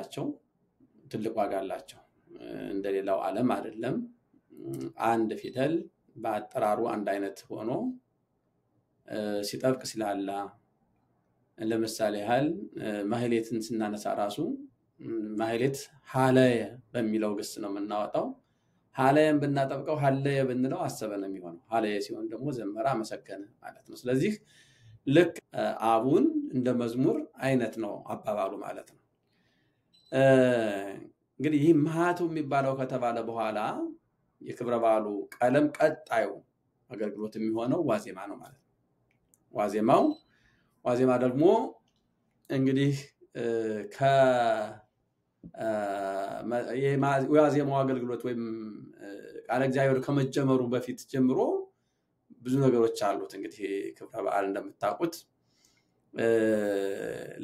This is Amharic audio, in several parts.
አላቸው ትልቅ ዋጋ አላቸው እንደሌላው ዓለም አይደለም አንድ ፊደል በአጠራሩ አንድ አይነት ሆኖ ሲጠብቅ ሲላላ ለምሳሌ ያህል ማህሌትን ስናነሳ ራሱ ማህሌት ሐለየ በሚለው ግስ ነው የምናወጣው ሐለየን ብናጠብቀው ሐለየ ብንለው አሰበ ነው የሚሆነው ሐለየ ሲሆን ደግሞ ዘመራ መሰከነ ማለት ነው ስለዚህ ልክ አቡን እንደ መዝሙር አይነት ነው አባባሉ ማለት ነው እንግዲህ ይህ ማሃቱ የሚባለው ከተባለ በኋላ የክብረ በዓሉ ቀለም ቀጣዩ አገልግሎት የሚሆነው ዋዜማ ነው ማለት ነው ዋዜማ ደግሞ እንግዲህ የዋዜማው አገልግሎት ወይም ቃለ እግዚአብሔር ከመጀመሩ በፊት ጀምሮ ብዙ ነገሮች አሉት እንግዲህ ክብረ በዓል እንደምታውቁት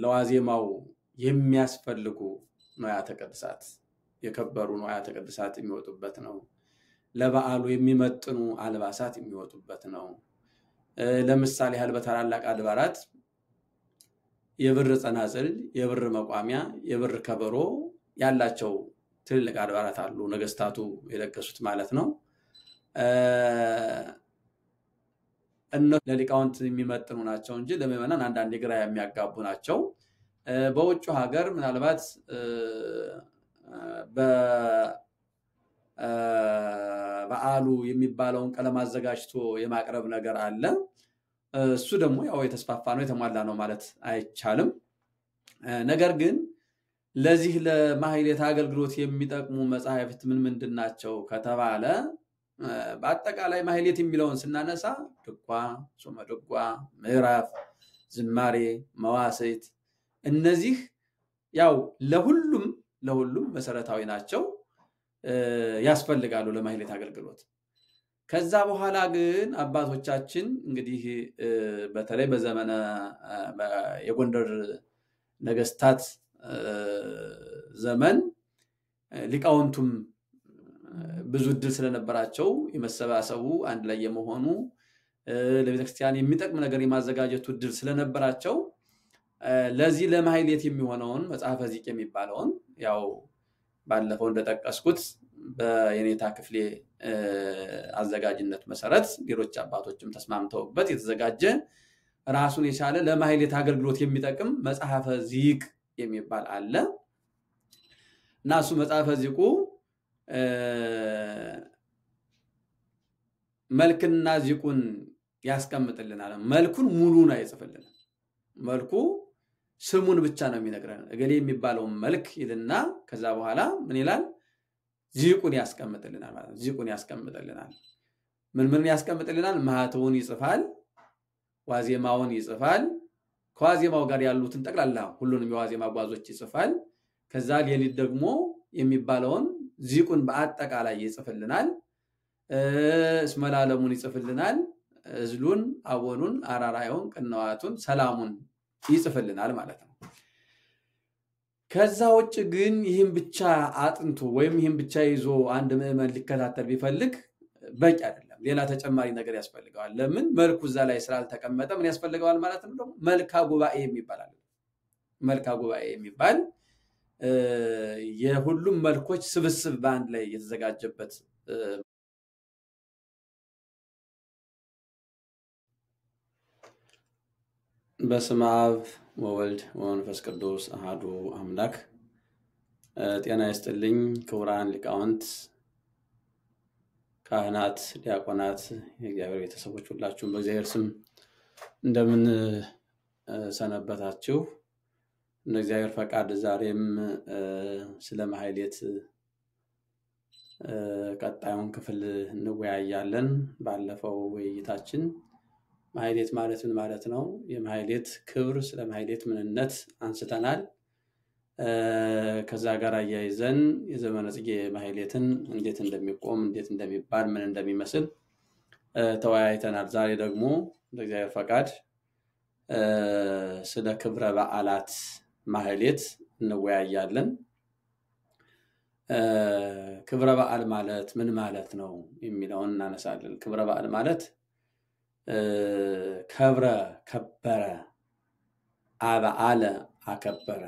ለዋዜማው የሚያስፈልጉ ንዋያተ ቅድሳት የከበሩ ንዋያተ ቅድሳት የሚወጡበት ነው ለበዓሉ የሚመጥኑ አልባሳት የሚወጡበት ነው ለምሳሌ ያህል በታላላቅ አድባራት የብር ጸናጽል የብር መቋሚያ የብር ከበሮ ያላቸው ትልልቅ አድባራት አሉ ነገስታቱ የለገሱት ማለት ነው ለሊቃውንት የሚመጥኑ ናቸው እንጂ ለምእመናን አንዳንድ ግራ የሚያጋቡ ናቸው በውጭ ሀገር ምናልባት በዓሉ የሚባለውን ቀለም አዘጋጅቶ የማቅረብ ነገር አለ እሱ ደግሞ ያው የተስፋፋ ነው የተሟላ ነው ማለት አይቻልም ነገር ግን ለዚህ ለማህሌት አገልግሎት የሚጠቅሙ መጻሕፍት ምን ምንድናቸው ከተባለ በአጠቃላይ ማህሌት የሚለውን ስናነሳ ድጓ ጾመ ድጓ ምዕራፍ ዝማሬ መዋሥዕት እነዚህ ያው ለሁሉም መሰረታዊ ናቸው ያስፈልጋሉ ለማህሌት አገልግሎት ከዛ በኋላ ግን አባቶቻችን እንግዲህ በተለይ በዘመነ የጎንደር ነገስታት ዘመን ሊቃውንቱም ብዙ ድል ስለነበራቸው የመሰባሰቡ አንድ ላይ የመሆኑ ለቤተክርስቲያን የሚጠቅም ነገር የማዘጋጀቱ ድል ስለነበራቸው ለዚህ ለማህሌት የሚሆነውን መጽሐፈ ዚቅ የሚባለውን ያው ባለፈው እንደተጠቀስኩት በየኔታ ክፍሌ አዘጋጅነት መሰረት ሌሎች አባቶችም ተስማምተውበት የተዘጋጀ ራሱን የቻለ ለማህሌት አገልግሎት የሚጠቅም መጽሐፈ ዚቅ የሚባል አለ እና እሱ መጽሐፈ ዚቁ መልክና ዚቁን ያስቀምጥልናል መልኩን ሙሉን አይጽፍልንም መልኩ ስሙን ብቻ ነው የሚነግረን እገሌ የሚባለው መልክ ይልና ከዛ በኋላ ምን ይላል ዚቁን ያስቀምጥልናል ማለት ነው ዚቁን ያስቀምጥልናል ምን ያስቀምጥልናል ማህተውን ይጽፋል ዋዜማውን ይጽፋል ከዋዜማው ጋር ያሉትን ጠቅላላ ሁሉንም የዋዜማ ጓዞች ይጽፋል ከዛ ሌሊት ደግሞ የሚባለውን ዚቁን በአጠቃላይ ይጽፍልናል እስመላለሙን ይጽፍልናል እዝሉን አወኑን አራራዩን ቅንዋቱን ሰላሙን ይጽፍልናል ማለት ነው ከዛ ውጭ ግን ይህን ብቻ አጥንቶ ወይም ይህን ብቻ ይዞ አንድ ምእመን ሊከታተል ቢፈልግ በቂ አይደለም ሌላ ተጨማሪ ነገር ያስፈልጋል ለምን መልኩ እዛ ላይ ስላልተቀመጠ ምን ያስፈልጋል ማለት ነው መልካ ጉባኤ የሚባል መልካ ጉባኤ የሚባል የሁሉም መልኮች ስብስብ ባንድ ላይ የተዘጋጀበት በስመ አብ ወወልድ ወመንፈስ ቅዱስ አሐዱ አምላክ ጤና ይስጥልኝ ክቡራን ሊቃውንት ካህናት ዲያቆናት የእግዚአብሔር ቤተሰቦች ሁላችሁም በእግዚአብሔር ስም እንደምን ሰነበታችሁ እንደ እግዚአብሔር ፈቃድ ዛሬም ስለ ማህሌት ቀጣዩን ክፍል እንወያያለን ባለፈው ውይይታችን ማህሌት ማለት ምን ማለት ነው የማህሌት ክብር ስለ ማህሌት ምንነት አንስተናል ከዛ ጋር ያይዘን የዘመነ ጽጌ ማህሌትን እንዴት እንደሚቆም እንዴት እንደሚባል ምን እንደሚመስል ተወያይተናል ዛሬ ደግሞ በእግዚአብሔር ፈቃድ ስለ ክብረ በዓላት ማህሌት እንወያያለን ክብረ በዓል ማለት ምን ማለት ነው የሚለውን እናነሳለን ክብረ በዓል ማለት ከብረ ከበረ አበዓለ አከበረ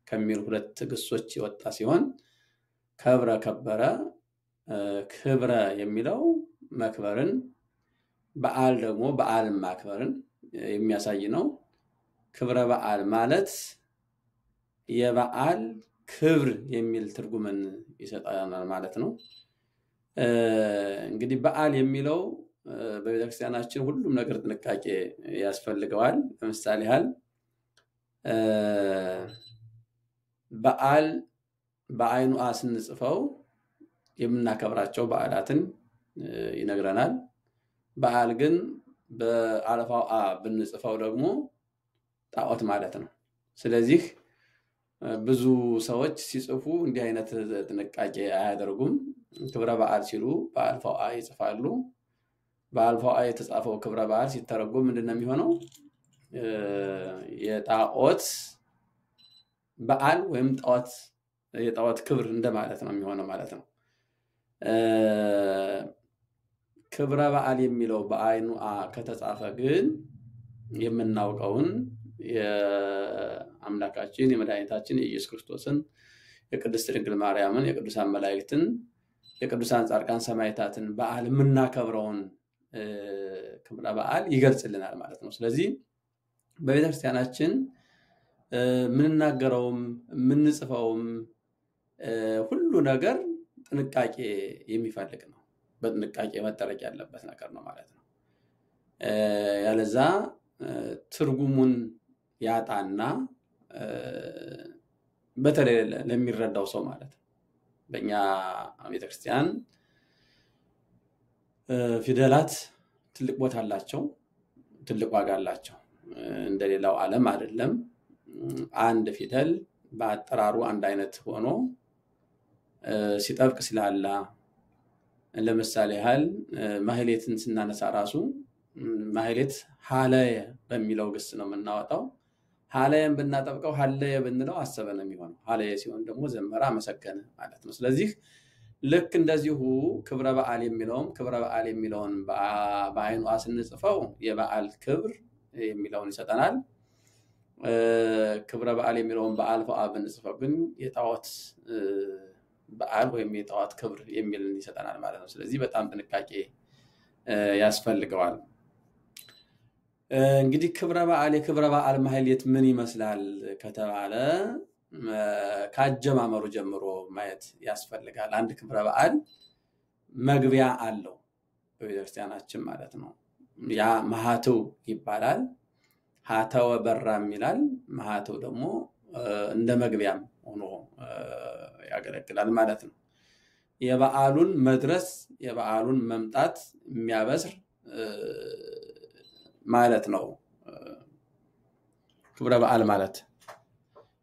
ከሚል ሁለት ግሶች የወጣ ሲሆን ከብረ ከበረ ክብረ የሚለው መክበርን በዓል ደግሞ በዓልን ማክበርን የሚያሳይ ነው። ክብረ በዓል ማለት የበዓል ክብር የሚል ትርጉምን ይሰጣናል ማለት ነው። እንግዲህ በዓል የሚለው በቤተክርስቲያናችን ሁሉም ነገር ጥንቃቄ ያስፈልገዋል። ለምሳሌ ያህል በዓል በአይኑ አ ስንጽፈው የምናከብራቸው በዓላትን ይነግረናል። በዓል ግን በአለፋው አ ብንጽፈው ደግሞ ጣዖት ማለት ነው። ስለዚህ ብዙ ሰዎች ሲጽፉ እንዲህ አይነት ጥንቃቄ አያደርጉም። ክብረ በዓል ሲሉ በአልፋው አ ይጽፋሉ። በአልፋው አ የተጻፈው ክብረ በዓል ሲተረጎም ምንድነው የሚሆነው? የጣዖት በዓል ወይም ጣዖት የጣዖት ክብር እንደማለት ነው የሚሆነው ማለት ነው። ክብረ በዓል የሚለው በአይኑ አ ከተጻፈ ግን የምናውቀውን የአምላካችን የመድኃኒታችን የኢየሱስ ክርስቶስን የቅድስት ድንግል ማርያምን የቅዱሳን መላእክትን የቅዱሳን ጻድቃን ሰማዕታትን በዓል የምናከብረውን ክብረ በዓል ይገልጽልናል ማለት ነው። ስለዚህ በቤተክርስቲያናችን ምንናገረውም ምንጽፈውም ሁሉ ነገር ጥንቃቄ የሚፈልግ ነው። በጥንቃቄ መጠረቅ ያለበት ነገር ነው ማለት ነው። ያለዛ ትርጉሙን ያጣና በተለይ ለሚረዳው ሰው ማለት ነው። በእኛ ቤተክርስቲያን ፊደላት ትልቅ ቦታ አላቸው፣ ትልቅ ዋጋ አላቸው። እንደሌላው ዓለም አይደለም። አንድ ፊደል በአጠራሩ አንድ አይነት ሆኖ ሲጠብቅ ሲላላ ለምሳሌ ያህል ማህሌትን ስናነሳ ራሱ ማህሌት ሀለየ በሚለው ግስ ነው የምናወጣው። ሀለየን ብናጠብቀው ሀለየ ብንለው አሰበ ነው የሚሆነው። ሀለየ ሲሆን ደግሞ ዘመረ፣ አመሰገነ ማለት ነው። ስለዚህ ልክ እንደዚሁ ክብረ በዓል የሚለውን በአይኑ አ ስንጽፈው የበዓል ክብር የሚለውን ይሰጠናል። ክብረ በዓል የሚለውን በአልፋው አ ብንጽፈው ግን የጣዖት በዓል ወይም የጣዖት ክብር የሚልን ይሰጠናል ማለት ነው። ስለዚህ በጣም ጥንቃቄ ያስፈልገዋል። እንግዲህ የክብረ በዓል ማህሌት ምን ይመስላል ከተባለ ካጀማመሩ ጀምሮ ማየት ያስፈልጋል። አንድ ክብረ በዓል መግቢያ አለው በቤተክርስቲያናችን ማለት ነው። ያ ማህተው ይባላል። ሀተወ በራም ይላል። ማህተው ደግሞ እንደ መግቢያም ሆኖ ያገለግላል ማለት ነው። የበዓሉን መድረስ የበዓሉን መምጣት የሚያበስር ማለት ነው ክብረ በዓል ማለት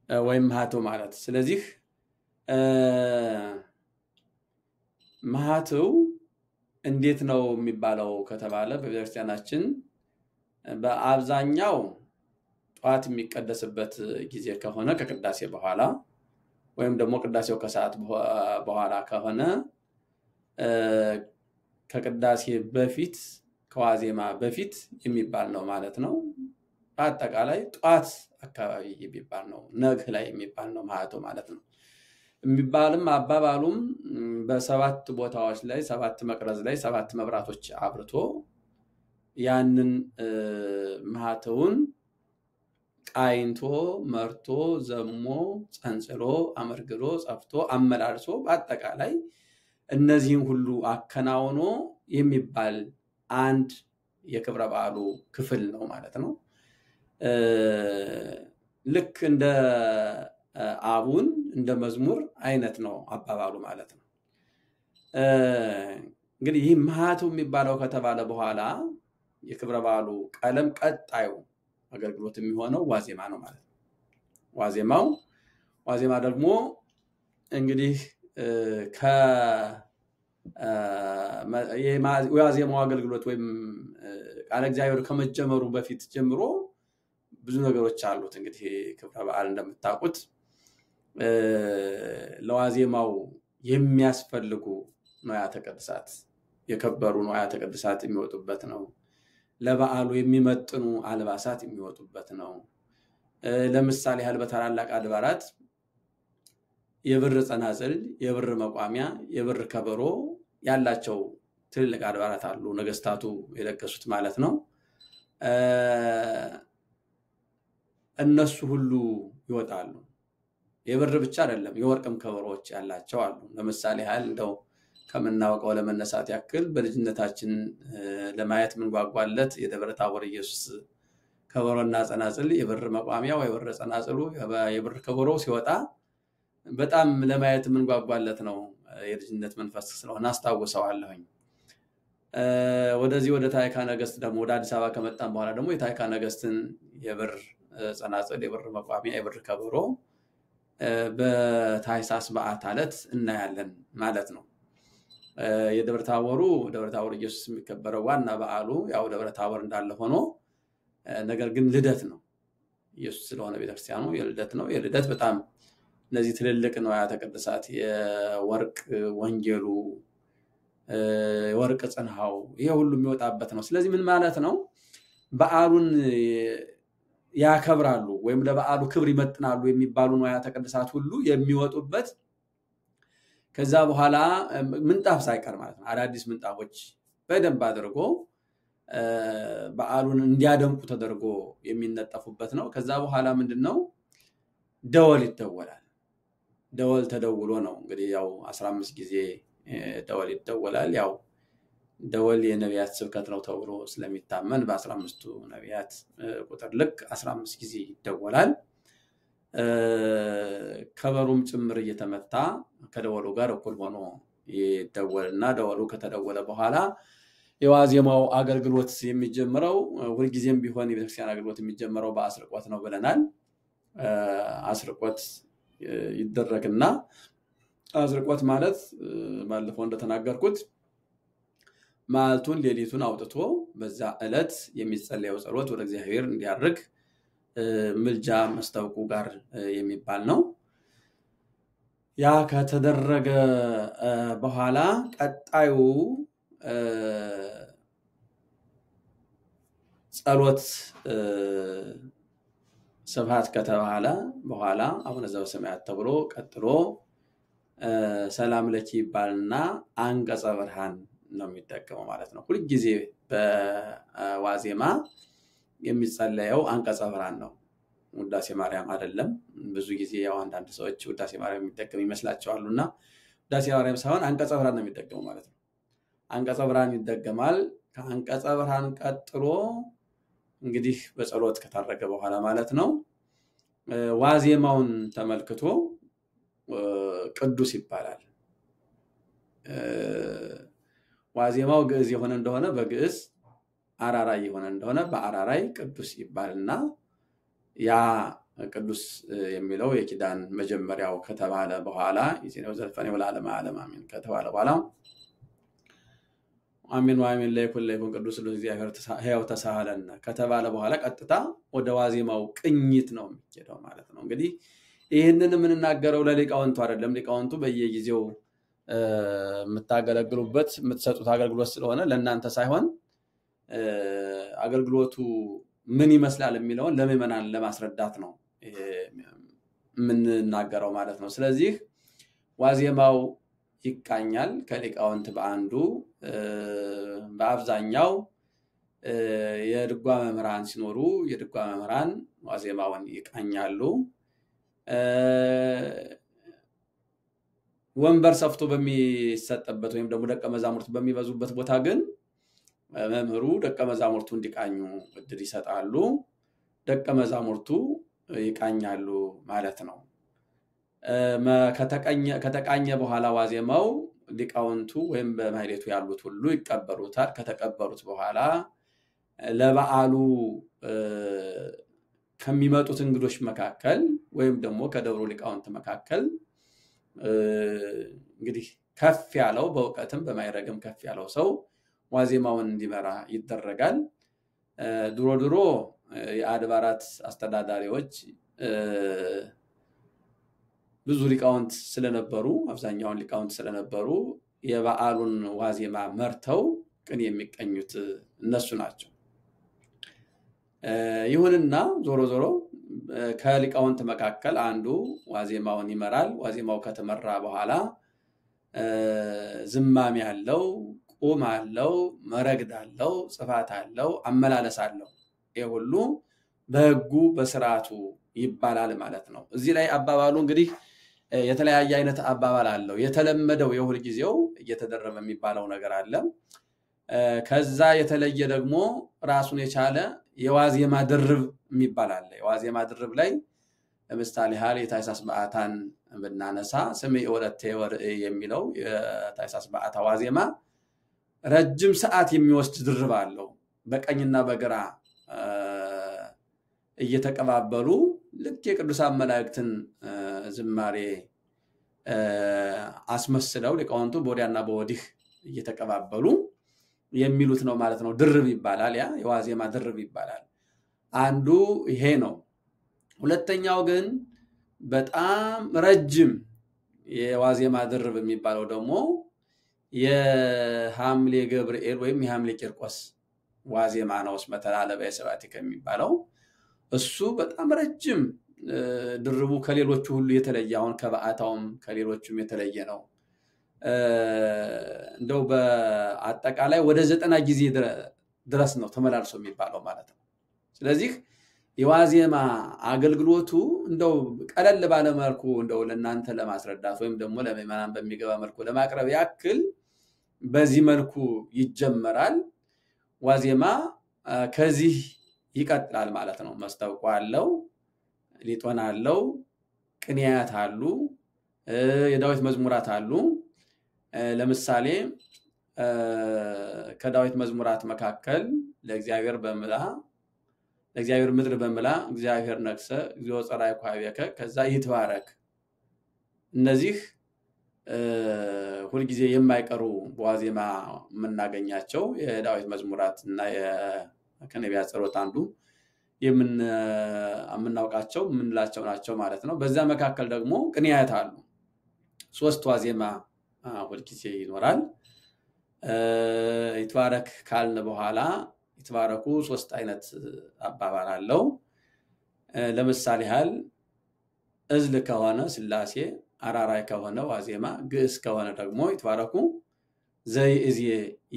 ወይም ማህተው ማለት። ስለዚህ ማህተው እንዴት ነው የሚባለው ከተባለ በቤተክርስቲያናችን በአብዛኛው ጧት የሚቀደስበት ጊዜ ከሆነ ከቅዳሴ በኋላ ወይም ደግሞ ቅዳሴው ከሰዓት በኋላ ከሆነ ከቅዳሴ በፊት ከዋዜማ በፊት የሚባል ነው ማለት ነው። በአጠቃላይ ጧት አካባቢ የሚባል ነው፣ ነግህ ላይ የሚባል ነው ማህተው ማለት ነው። የሚባልም አባባሉም በሰባት ቦታዎች ላይ ሰባት መቅረዝ ላይ ሰባት መብራቶች አብርቶ ያንን ማህተውን ቃይንቶ መርቶ ዘሞ ጸንጽሎ አመርግሎ ጸፍቶ አመላልሶ በአጠቃላይ እነዚህን ሁሉ አከናውኖ የሚባል አንድ የክብረ በዓሉ ክፍል ነው ማለት ነው። ልክ እንደ አቡን እንደ መዝሙር አይነት ነው አባባሉ ማለት ነው። እንግዲህ ይህ ማህተው የሚባለው ከተባለ በኋላ የክብረ በዓሉ ቀለም ቀጣዩ አገልግሎት የሚሆነው ዋዜማ ነው ማለት ነው። ዋዜማ ደግሞ እንግዲህ የዋዜማው አገልግሎት ወይም ቃለ እግዚአብሔር ከመጀመሩ በፊት ጀምሮ ብዙ ነገሮች አሉት። እንግዲህ ክብረ በዓል እንደምታውቁት ለዋዜማው የሚያስፈልጉ ንዋያተ ቅድሳት የከበሩ ንዋያተ ቅድሳት የሚወጡበት ነው። ለበዓሉ የሚመጥኑ አልባሳት የሚወጡበት ነው። ለምሳሌ ያህል በታላላቅ አድባራት የብር ጸናጽል፣ የብር መቋሚያ፣ የብር ከበሮ ያላቸው ትልልቅ አድባራት አሉ፣ ነገስታቱ የለገሱት ማለት ነው። እነሱ ሁሉ ይወጣሉ። የብር ብቻ አይደለም፣ የወርቅም ከበሮዎች ያላቸው አሉ። ለምሳሌ ያህል እንደው ከምናውቀው ለመነሳት ያክል በልጅነታችን ለማየት ምን ጓጓለት የደብረ ታቦር ኢየሱስ ከበሮና ጸናጽል፣ የብር መቋሚያው፣ የብር ጸናጽሉ፣ የብር ከበሮ ሲወጣ በጣም ለማየት ምን ጓጓለት ነው። የልጅነት መንፈስ ስለሆነ አስታውሰዋለሁኝ። ወደዚህ ወደ ታይካ ነገስት ደግሞ ወደ አዲስ አበባ ከመጣን በኋላ ደግሞ የታይካ ነገስትን የብር ጸናጽል፣ የብር መቋሚያ፣ የብር ከበሮ በታኅሳስ በዓት ዕለት እናያለን ማለት ነው። የደብረ ታቦር ኢየሱስ የሚከበረው ዋና በዓሉ ያው ደብረ ታቦር እንዳለ ሆኖ ነገር ግን ልደት ነው። ኢየሱስ ስለሆነ ቤተክርስቲያኑ የልደት ነው። የልደት በጣም እነዚህ ትልልቅ ንዋያተ ቅድሳት የወርቅ ወንጌሉ፣ የወርቅ ጽንሃው ይሄ ሁሉ የሚወጣበት ነው። ስለዚህ ምን ማለት ነው? በዓሉን ያከብራሉ ወይም ለበዓሉ ክብር ይመጥናሉ የሚባሉ ንዋያተ ቅድሳት ሁሉ የሚወጡበት ከዛ በኋላ ምንጣፍ ሳይቀር ማለት ነው። አዳዲስ ምንጣፎች በደንብ አድርጎ በዓሉን እንዲያደምቁ ተደርጎ የሚነጠፉበት ነው። ከዛ በኋላ ምንድነው? ደወል ይደወላል። ደወል ተደውሎ ነው እንግዲህ ያው 15 ጊዜ ደወል ይደወላል። ያው ደወል የነቢያት ስብከት ነው ተብሎ ስለሚታመን በ15ቱ ነቢያት ቁጥር ልክ 15 ጊዜ ይደወላል። ከበሩም ጭምር እየተመታ ከደወሉ ጋር እኩል ሆኖ ይደወልና ደወሉ ከተደወለ በኋላ የዋዜማው አገልግሎት የሚጀምረው ሁልጊዜም ቢሆን የቤተክርስቲያን አገልግሎት የሚጀምረው በአስርቆት ነው ብለናል። አስርቆት ይደረግና አስርቆት ማለት ባለፈው እንደተናገርኩት ማልቱን ሌሊቱን አውጥቶ በዛ ዕለት የሚጸለየው ጸሎት ወደ እግዚአብሔር እንዲያርግ ምልጃ መስተውቁ ጋር የሚባል ነው። ያ ከተደረገ በኋላ ቀጣዩ ጸሎት ስብሐት ከተባለ በኋላ አቡነ ዘበሰማያት ተብሎ ቀጥሎ ሰላም ለኪ ይባልና አንቀጸ ብርሃን ነው የሚደገመው ማለት ነው። ሁሉ ጊዜ በዋዜማ የሚጸለየው አንቀጸ ብርሃን ነው፣ ውዳሴ ማርያም አይደለም። ብዙ ጊዜ ያው አንዳንድ ሰዎች ውዳሴ ማርያም የሚደገም ይመስላቸዋልና ውዳሴ ማርያም ሳይሆን አንቀጸ ብርሃን ነው የሚደገመው ማለት ነው። አንቀጸ ብርሃን ይደገማል። ከአንቀጸ ብርሃን ቀጥሎ እንግዲህ በጸሎት ከታረገ በኋላ ማለት ነው ዋዜማውን ተመልክቶ ቅዱስ ይባላል። ዋዜማው ግዕዝ የሆነ እንደሆነ በግዕዝ፣ አራራይ የሆነ እንደሆነ በአራራይ ቅዱስ ይባልና ያ ቅዱስ የሚለው የኪዳን መጀመሪያው ከተባለ በኋላ ይዘነው ዘልፈኔው ለዓለም ዓለም አሜን ከተባለ በኋላ አሜን ወአሜን ለይኩን ቅዱስ ለእግዚአብሔር ሕያው ተሳሃለና ከተባለ በኋላ ቀጥታ ወደ ዋዜማው ቅኝት ነው የሚሄደው ማለት ነው። እንግዲህ ይሄንን የምንናገረው ለሊቃውንቱ አይደለም። ሊቃውንቱ በየጊዜው የምታገለግሉበት የምትሰጡት አገልግሎት ስለሆነ ለእናንተ ሳይሆን አገልግሎቱ ምን ይመስላል የሚለውን ለምእመናን ለማስረዳት ነው የምንናገረው ማለት ነው። ስለዚህ ዋዜማው ይቃኛል ከሊቃውንት በአንዱ። በአብዛኛው የድጓ መምህራን ሲኖሩ የድጓ መምህራን ዋዜማውን ይቃኛሉ። ወንበር ሰፍቶ በሚሰጥበት ወይም ደግሞ ደቀ መዛሙርት በሚበዙበት ቦታ ግን መምህሩ ደቀ መዛሙርቱ እንዲቃኙ እድል ይሰጣሉ። ደቀ መዛሙርቱ ይቃኛሉ ማለት ነው። ከተቃኘ በኋላ ዋዜማው ሊቃውንቱ ወይም በማህሌቱ ያሉት ሁሉ ይቀበሉታል። ከተቀበሉት በኋላ ለበዓሉ ከሚመጡት እንግዶች መካከል ወይም ደግሞ ከደብሩ ሊቃውንት መካከል እንግዲህ ከፍ ያለው በእውቀትም በማይረግም ከፍ ያለው ሰው ዋዜማውን እንዲመራ ይደረጋል። ድሮ የአድባራት አስተዳዳሪዎች ብዙ ሊቃውንት ስለነበሩ አብዛኛውን ሊቃውንት ስለነበሩ የበዓሉን ዋዜማ መርተው ቅኔ የሚቀኙት እነሱ ናቸው። ይሁንና ዞሮ ከሊቃውንት መካከል አንዱ ዋዜማውን ይመራል። ዋዜማው ከተመራ በኋላ ዝማሜ አለው፣ ቁም አለው፣ መረግድ አለው፣ ጽፋት አለው፣ አመላለስ አለው። ይሄ ሁሉ በሕጉ በስርዓቱ ይባላል ማለት ነው። እዚህ ላይ አባባሉ እንግዲህ የተለያየ አይነት አባባል አለው። የተለመደው የሁል ጊዜው እየተደረበ የሚባለው ነገር አለ። ከዛ የተለየ ደግሞ ራሱን የቻለ የዋዜማ ድርብ የሚባል አለ። የዋዜማ ድርብ ላይ ለምሳሌ የታኅሳስ በዓታን ብናነሳ ስምዕ ወለተ ወርእይ የሚለው የታኅሳስ በዓታ ዋዜማ ረጅም ሰዓት የሚወስድ ድርብ አለው። በቀኝና በግራ እየተቀባበሉ ልክ የቅዱሳን መላእክትን ዝማሬ አስመስለው ሊቃውንቱ በወዲያና በወዲህ እየተቀባበሉ የሚሉት ነው ማለት ነው። ድርብ ይባላል። ያ የዋዜማ ድርብ ይባላል። አንዱ ይሄ ነው። ሁለተኛው ግን በጣም ረጅም የዋዜማ ድርብ የሚባለው ደግሞ የሐምሌ ገብርኤል ወይም የሐምሌ ቂርቆስ ዋዜማ ነው። እስመ ተላለፈ የሰባቲከ የሚባለው እሱ በጣም ረጅም ድርቡ ከሌሎቹ ሁሉ የተለየ፣ አሁን ከበዓታውም ከሌሎቹም የተለየ ነው። እንደው በአጠቃላይ ወደ 90 ጊዜ ድረስ ነው ተመላልሶ የሚባለው ማለት ነው። ስለዚህ የዋዜማ አገልግሎቱ እንደው ቀለል ባለ መልኩ እንደው ለእናንተ ለማስረዳት ወይም ደግሞ ለምዕመናን በሚገባ መልኩ ለማቅረብ ያክል በዚህ መልኩ ይጀመራል። ዋዜማ ከዚህ ይቀጥላል ማለት ነው። መስተብቆ አለው፣ ሊጦን አለው፣ ቅኔያት አሉ፣ የዳዊት መዝሙራት አሉ። ለምሳሌ ከዳዊት መዝሙራት መካከል ለእግዚአብሔር ምድር በምላ እግዚአብሔር ነግሰ እግዚኦ ጸራይ ኳቤከ ከዛ ይትባረክ። እነዚህ ሁልጊዜ የማይቀሩ በዋዜማ የምናገኛቸው የዳዊት መዝሙራት እና ከነቢያት ጸሎት አንዱ የምናውቃቸው የምንላቸው ናቸው ማለት ነው። በዛ መካከል ደግሞ ቅኔያት አሉ። 3 ዋዜማ ሁልጊዜ ይኖራል። ይትባረክ ካልን በኋላ ይትባረኩ 3 አይነት አባባል አለው። ለምሳሌ እዝል ከሆነ ሥላሴ፣ አራራይ ከሆነ ዋዜማ፣ ግዕዝ ከሆነ ደግሞ ይትባረኩ ዘይእዜ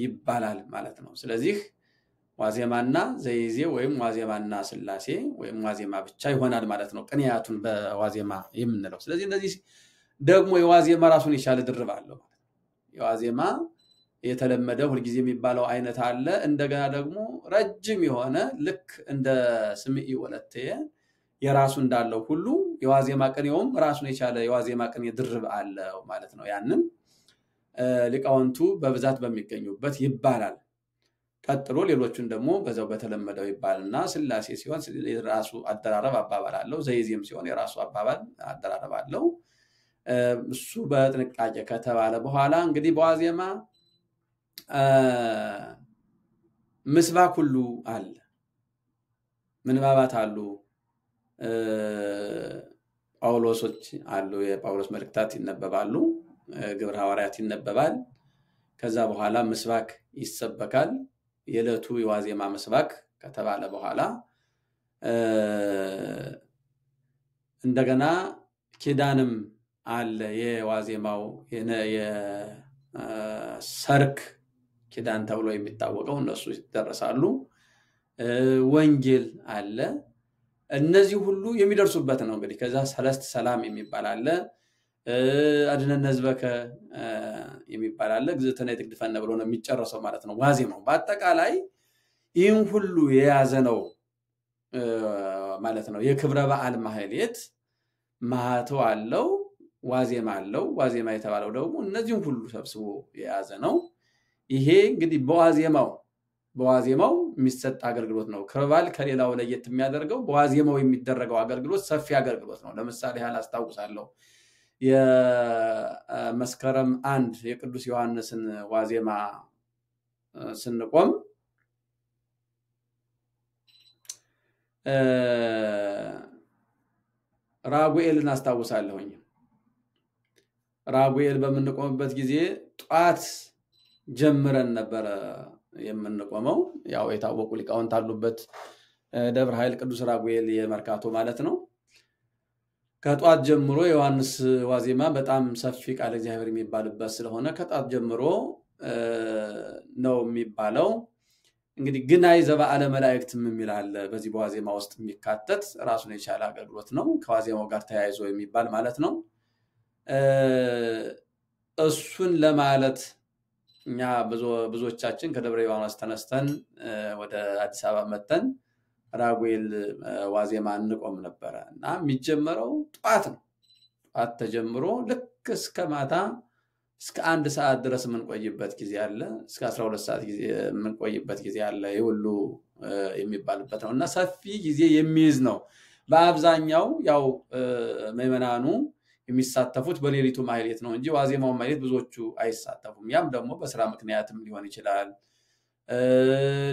ይባላል ማለት ነው። ስለዚህ ዋዜማና ዘይእዜ ወይም ዋዜማና ሥላሴ ወይም ዋዜማ ብቻ ይሆናል ማለት ነው ቅኔያቱን በዋዜማ የምንለው። ስለዚህ እነዚህ ደግሞ የዋዜማ ራሱን የቻለ ድርብ አለው። የዋዜማ የተለመደ ሁልጊዜ የሚባለው አይነት አለ። እንደገና ደግሞ ረጅም የሆነ ልክ እንደ ስምዕ ወለተ የራሱ እንዳለው ሁሉ የዋዜማ ቅኔውም ራሱን የቻለ የዋዜማ ቅኔ ድርብ አለው ማለት ነው። ያንን ሊቃውንቱ በብዛት በሚገኙበት ይባላል። ቀጥሎ ሌሎቹን ደግሞ በዛው በተለመደው ይባልና ሥላሴ ሲሆን የራሱ አደራረብ አባባል አለው። ዘይዜም ሲሆን የራሱ አባባል አደራረብ አለው። እሱ በጥንቃቄ ከተባለ በኋላ እንግዲህ በዋዜማ ምስባክ ሁሉ አለ፣ ምንባባት አሉ፣ ጳውሎሶች አሉ፣ የጳውሎስ መልእክታት ይነበባሉ፣ ግብረ ሐዋርያት ይነበባል። ከዛ በኋላ ምስባክ ይሰበካል። የዕለቱ የዋዜማ ምስባክ ከተባለ በኋላ እንደገና ኪዳንም አለ። የዋዜማው የሰርክ ኪዳን ተብሎ የሚታወቀው እነሱ ይደረሳሉ። ወንጌል አለ። እነዚህ ሁሉ የሚደርሱበት ነው። እንግዲህ ከዛ ሰለስት ሰላም የሚባል አለ። አድነነ ሕዝበከ የሚባል አለ። ግዝእትነ ይትግድፈነ ብሎ ነው የሚጨረሰው ማለት ነው ዋዜማው። በአጠቃላይ ይህን ሁሉ የያዘ ነው ማለት ነው። የክብረ በዓል ማህሌት ማህተው አለው፣ ዋዜማ አለው። ዋዜማ የተባለው ደግሞ እነዚህን ሁሉ ሰብስቦ የያዘ ነው። ይሄ እንግዲህ በዋዜማው የሚሰጥ አገልግሎት ነው። ክብረ በዓል ከሌላው ለየት የሚያደርገው በዋዜማው የሚደረገው አገልግሎት ሰፊ አገልግሎት ነው። ለምሳሌ አስታውሳለሁ የመስከረም 1 የቅዱስ ዮሐንስን ዋዜማ ስንቆም ራጉኤልን አስታውሳለሁኝ። ራጉኤል በምንቆምበት ጊዜ ጧት ጀምረን ነበር የምንቆመው። ያው የታወቁ ሊቃውንት አሉበት ደብረ ኃይል ቅዱስ ራጉኤል የመርካቶ ማለት ነው። ከጧት ጀምሮ ዮሐንስ ዋዜማ በጣም ሰፊ ቃል እግዚአብሔር የሚባልበት ስለሆነ ከጧት ጀምሮ ነው የሚባለው። እንግዲህ ግናይ ዘበዓለ መላእክትም የሚል አለ በዚህ በዋዜማ ውስጥ የሚካተት ራሱን የቻለ አገልግሎት ነው። ከዋዜማው ጋር ተያይዞ የሚባል ማለት ነው። እሱን ለማለት እኛ ብዙዎቻችን ከደብረ ዮሐንስ ተነስተን ወደ አዲስ አበባ መተን ራጉኤል ዋዜማ እንቆም ነበር እና የሚጀመረው ጧት ነው። ጧት ተጀምሮ ልክ እስከ ማታ እስከ 1 ሰዓት ድረስ የምንቆይበት ጊዜ አለ። እስከ 12 ሰዓት ጊዜ የምንቆይበት ጊዜ አለ። ይሁሉ የሚባልበት ነው እና ሰፊ ጊዜ የሚይዝ ነው። በአብዛኛው ያው ምዕመናኑ የሚሳተፉት በሌሊቱ ማህሌት ነው እንጂ ዋዜማው ማህሌት ብዙዎቹ አይሳተፉም። ያም ደግሞ በስራ ምክንያትም ሊሆን ይችላል።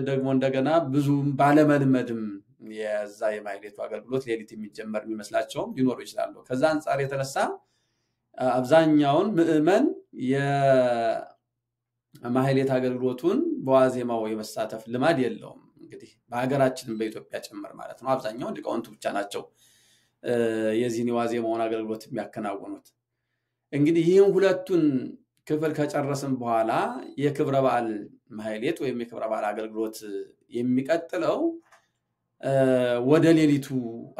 ደግሞ እንደገና ብዙም ባለመልመድም የዛ የማህሌቱ አገልግሎት ሌሊት የሚጀመር የሚመስላቸው ሊኖሩ ይችላሉ። ከዛ አንፃር የተነሳ አብዛኛውን ምዕመን የማህሌት አገልግሎቱን በዋዜማው የመሳተፍ ልማድ የለውም። እንግዲህ በሀገራችንም በኢትዮጵያ ጭምር ማለት ነው። አብዛኛው ሊቃውንቱ ብቻ ናቸው የዚህን የዋዜማውን አገልግሎት የሚያከናውኑት። እንግዲህ ይህን ሁለቱን ክፍል ከጨረስን በኋላ የክብረ በዓል ማህሌት ወይም የክብረ በዓል አገልግሎት የሚቀጥለው ወደ ሌሊቱ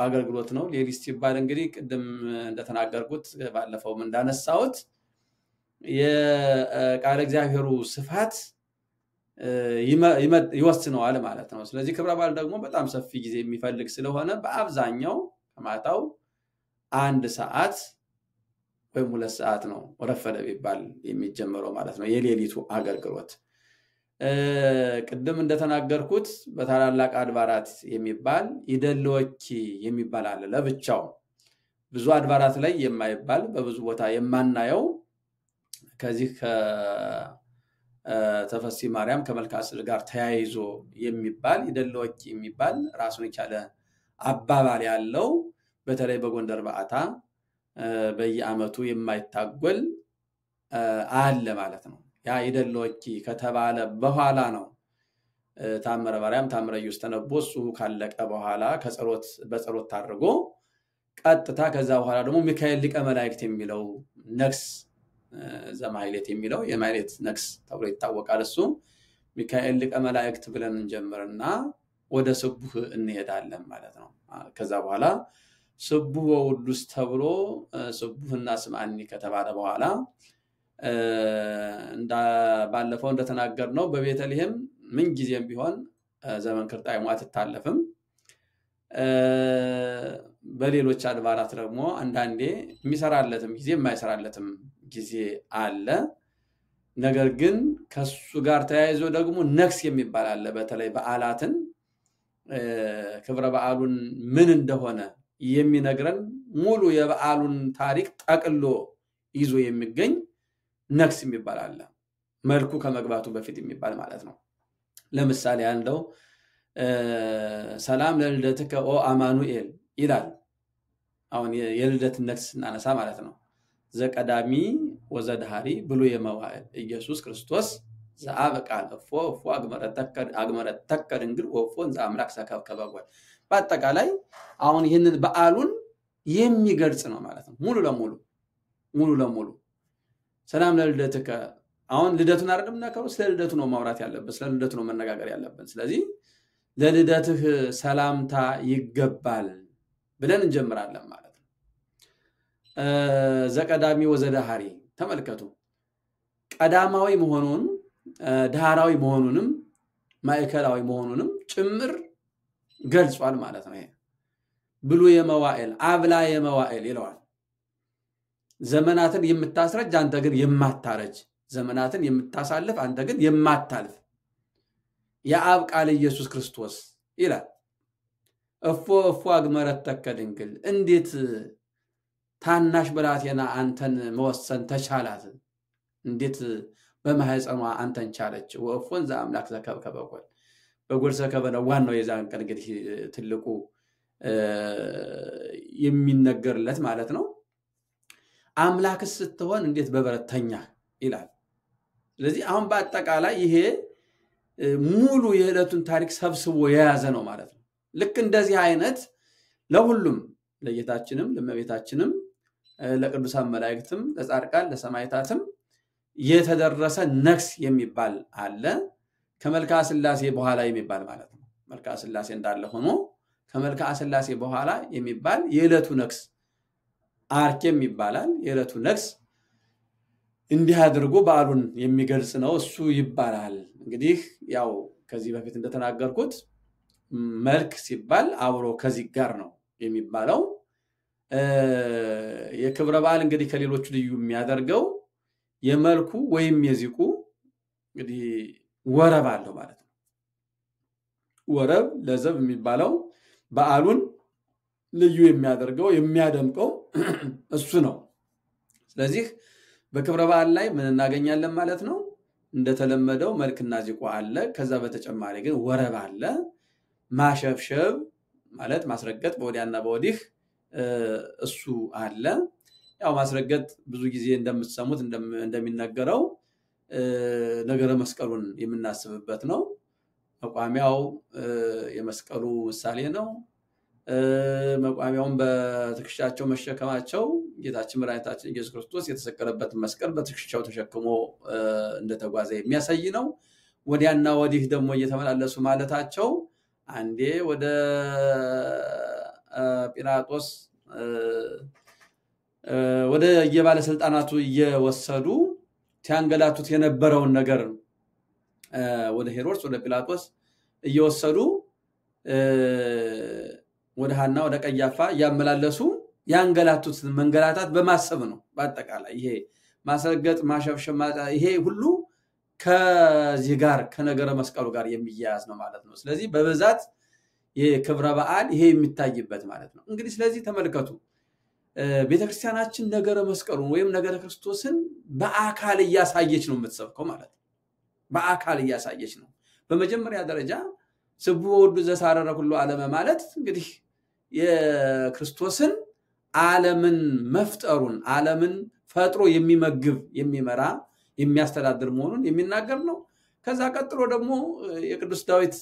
አገልግሎት ነው። ሌሊት ሲባል እንግዲህ ቅድም እንደተናገርኩት ባለፈውም እንዳነሳሁት የቃለ እግዚአብሔሩ ስፋት ይወስነዋል ማለት ነው። ስለዚህ ክብረ በዓል ደግሞ በጣም ሰፊ ጊዜ የሚፈልግ ስለሆነ በአብዛኛው ከማታው 1 ሰዓት ወይም 2 ሰዓት ነው ወረፈደ ቢባል የሚጀምረው ማለት ነው የሌሊቱ አገልግሎት። ቅድም እንደተናገርኩት በታላላቅ አድባራት የሚባል ይደልወኪ የሚባል አለ ለብቻው። ብዙ አድባራት ላይ የማይባል በብዙ ቦታ የማናየው ከዚህ ከተፈሲ ማርያም ከመልካስል ጋር ተያይዞ የሚባል ይደልወኪ የሚባል ራሱን የቻለ አባባል ያለው በተለይ በጎንደር በዓታ በየዓመቱ የማይታጎል አለ ማለት ነው። ያ ይደልወኪ ከተባለ በኋላ ነው ታምረ ማርያም ታምረ ኢየሱስ ተነቦ እሱ ካለቀ በኋላ በጸሎት ታርጎ ቀጥታ ከዛ በኋላ ደግሞ ሚካኤል ሊቀ መላእክት የሚለው ነክስ ዘማህሌት የሚለው የማህሌት ነክስ ተብሎ ይታወቃል። እሱ ሚካኤል ሊቀ መላእክት ብለን እንጀምርና ወደ ስቡህ እንሄዳለን ማለት ነው። ከዛ በኋላ ስቡህ ወውዱስ ተብሎ ስቡህና ስምዓኒ ከተባለ በኋላ ባለፈው እንደተናገርነው በቤተልሔም ምን ጊዜም ቢሆን ዘመን ክርጣይ ሟት ተታለፈም። በሌሎች አድባራት ደግሞ አንዳንዴ የሚሰራለትም ጊዜ የማይሰራለትም ጊዜ አለ። ነገር ግን ከሱ ጋር ተያይዞ ደግሞ ነክስ የሚባል አለ። በተለይ በዓላትን ክብረ በዓሉን ምን እንደሆነ የሚነግረን ሙሉ የበዓሉን ታሪክ ጠቅሎ ይዞ የሚገኝ ነክስ የሚባል አለ። መልኩ ከመግባቱ በፊት የሚባል ማለት ነው። ለምሳሌ አንደው ሰላም ለልደትከ ኦ አማኑኤል ይላል። አሁን የልደት ነክስ እናነሳ ማለት ነው። ዘቀዳሚ ወዘዳሃሪ ብሎ የመዋዕል ኢየሱስ ክርስቶስ ዘአብ ቃል እፎ አግመረተከ ድንግል ወፎን ዘአምላክ ሰከብከበጓል። በአጠቃላይ አሁን ይህንን በዓሉን የሚገልጽ ነው ማለት ነው። ሙሉ ለሙሉ ሰላም ለልደትከ አሁን ልደቱን አይደለም እናከው ስለ ልደቱ ነው ማውራት ያለበት፣ ስለ ልደቱ ነው መነጋገር ያለበት። ስለዚህ ለልደትህ ሰላምታ ይገባል ብለን እንጀምራለን ማለት ነው። ዘቀዳሚ ወዘዳሃሪ ተመልከቱ። ቀዳማዊ መሆኑን ዳሃራዊ መሆኑንም ማዕከላዊ መሆኑንም ጭምር ገልጿል ማለት ነው። ይሄ ብሉ የመዋዕል አብላ የመዋዕል ይለዋል። ዘመናትን የምታስረጅ አንተ ግን የማታረጅ፣ ዘመናትን የምታሳልፍ አንተ ግን የማታልፍ የአብ ቃል ኢየሱስ ክርስቶስ ይላል። እፎ አግመረተከ ድንግል እንዴት ታናሽ ብላቴና አንተን መወሰን ተቻላት? እንዴት በማህፀኗ አንተን ቻለች? ወፎን ዘአምላክ ሰከብከበጓል በጎል ሰከበነ ዋናው የዛን ቀን እንግዲህ ትልቁ የሚነገርለት ማለት ነው። አምላክ ስትሆን እንዴት በበረተኛ ይላል። ስለዚህ አሁን በአጠቃላይ ይሄ ሙሉ የዕለቱን ታሪክ ሰብስቦ የያዘ ነው ማለት ነው። ልክ እንደዚህ አይነት ለሁሉም ለጌታችንም ለእመቤታችንም ለቅዱሳን መላእክትም ለጻድቃን ለሰማዕታትም የተደረሰ ነክስ የሚባል አለ። ከመልክዓ ሥላሴ በኋላ የሚባል ማለት ነው። መልክዓ ሥላሴ እንዳለ ሆኖ ከመልክዓ ሥላሴ በኋላ የሚባል የዕለቱ ነክስ አርኬም ይባላል። የዕለቱ ነክስ እንዲህ አድርጎ በዓሉን የሚገልጽ ነው። እሱ ይባላል። እንግዲህ ያው ከዚህ በፊት እንደተናገርኩት መልክ ሲባል አብሮ ከዚህ ጋር ነው የሚባለው። የክብረ በዓል እንግዲህ ከሌሎቹ ልዩ የሚያደርገው የመልኩ ወይም የዚቁ እንግዲህ ወረብ አለው ማለት ነው። ወረብ ለዘብ የሚባለው በዓሉን ልዩ የሚያደርገው የሚያደምቀው እሱ ነው። ስለዚህ በክብረ በዓል ላይ ምን እናገኛለን ማለት ነው? እንደተለመደው መልክና ዚቁ አለ። ከዛ በተጨማሪ ግን ወረብ አለ። ማሸብሸብ ማለት ማስረገጥ በወዲያና በወዲህ እሱ አለ። ያው ማስረገጥ ብዙ ጊዜ እንደምትሰሙት እንደሚነገረው ነገረ መስቀሉን የምናስብበት ነው። መቋሚያው የመስቀሉ ምሳሌ ነው። መቋሚያውን በትከሻቸው መሸከማቸው ጌታችን መድኃኒታችን ኢየሱስ ክርስቶስ የተሰቀለበትን መስቀል በትከሻው ተሸክሞ እንደተጓዘ የሚያሳይ ነው። ወዲያና ወዲህ ደግሞ እየተመላለሱ ማለታቸው አንዴ ወደ ጲላጦስ ወደ የባለስልጣናቱ እየወሰዱ ሲያንገላቱት የነበረውን ነገር ወደ ሄሮድስ ወደ ጲላጦስ እየወሰዱ ወደ ሐና ወደ ቀያፋ ያመላለሱ ያንገላቱት መንገላታት በማሰብ ነው። በአጠቃላይ ይሄ ማስረገጥ ማሸብሸብ ይሄ ሁሉ ከዚህ ጋር ከነገረ መስቀሉ ጋር የሚያያዝ ነው ማለት ነው። ስለዚህ በብዛት የክብረ በዓል ይሄ የሚታይበት ማለት ነው። እንግዲህ ስለዚህ ተመልከቱ ቤተክርስቲያናችን ነገረ መስቀሉን ወይም ነገረ ክርስቶስን በአካል እያሳየች ነው የምትሰብከው ማለት ነው። በአካል እያሳየች ነው። በመጀመሪያ ደረጃ ስቡ ወዱ ዘሳረረ ሁሉ ዓለም ማለት እንግዲህ የክርስቶስን ዓለምን መፍጠሩን ዓለምን ፈጥሮ የሚመግብ የሚመራ የሚያስተዳድር መሆኑን የሚናገር ነው። ከዛ ቀጥሎ ደግሞ የቅዱስ ዳዊት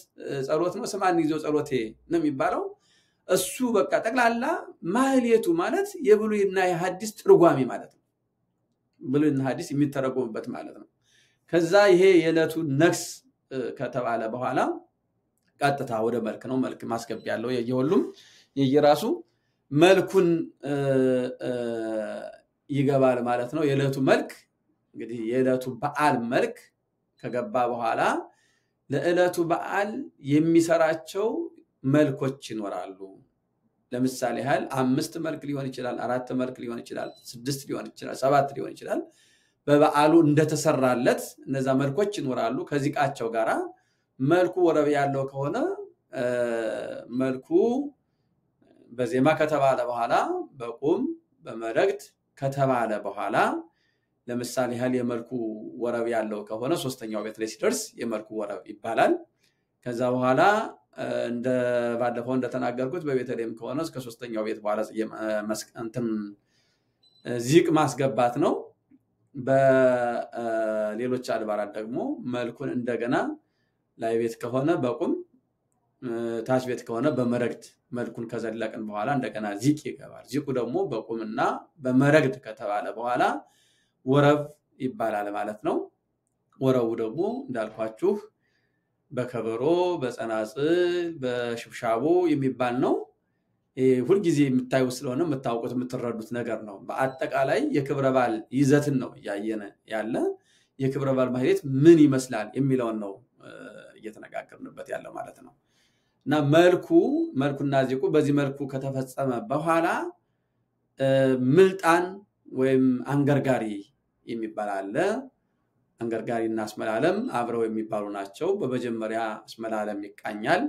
ጸሎት ነው። ስማን ይዞ ጸሎቴ ነው የሚባለው። እሱ በቃ ጠቅላላ ማህሌቱ ማለት የብሉይና የሐዲስ ትርጓሜ ማለት ነው። ብሉይና ሐዲስ የሚተረጎምበት ማለት ነው። ከዛ ይሄ የዕለቱ ነክስ ከተባለ በኋላ ቀጥታ ወደ መልክ ነው። መልክ ማስገብ ያለው የሁሉም የየራሱ መልኩን ይገባል ማለት ነው። የዕለቱ መልክ እንግዲህ የዕለቱ በዓል መልክ ከገባ በኋላ ለዕለቱ በዓል የሚሰራቸው መልኮች ይኖራሉ። ለምሳሌ ያህል 5 መልክ ሊሆን ይችላል፣ 4 መልክ ሊሆን ይችላል፣ 6 ሊሆን ይችላል፣ 7 ሊሆን ይችላል። በበዓሉ እንደተሰራለት እነዛ መልኮች ይኖራሉ። ከዚቃቸው ጋራ መልኩ ወረብ ያለው ከሆነ መልኩ በዜማ ከተባለ በኋላ በቁም በመረግት ከተባለ በኋላ ለምሳሌ ያህል የመልኩ ወረብ ያለው ከሆነ ሶስተኛው ቤት ላይ ሲደርስ የመልኩ ወረብ ይባላል። ከዛ በኋላ እንደ ባለፈው እንደተናገርኩት በቤተልሔም ከሆነ እስከ ሶስተኛው ቤት በኋላ መስቀንተም ዚቅ ማስገባት ነው። በሌሎች አድባራት ደግሞ መልኩን እንደገና ላይ ቤት ከሆነ በቁም ታች ቤት ከሆነ በመረግት መልኩን ከዘለቀን በኋላ እንደገና ዚቅ ይገባል። ዚቁ ደግሞ በቁምና በመረግት ከተባለ በኋላ ወረብ ይባላል ማለት ነው። ወረቡ ደግሞ እንዳልኳችሁ በከበሮ በጸናጽል በሽብሻቦ የሚባል ነው። ሁሉ ጊዜ የምታዩ ስለሆነ የምታውቁት የምትረዱት ነገር ነው። በአጠቃላይ የክብረ በዓል ይዘትን ነው ያየነ ያለ የክብረ በዓል ማህሌት ምን ይመስላል የሚለውን ነው እየተነጋገርንበት ያለው ማለት ነው። እና መልኩና ዚቁ በዚህ መልኩ ከተፈጸመ በኋላ ምልጣን ወይም አንገርጋሪ የሚባል አለ። አንገርጋሪና አስመላለም አብረው የሚባሉ ናቸው። በመጀመሪያ አስመላለም ይቃኛል።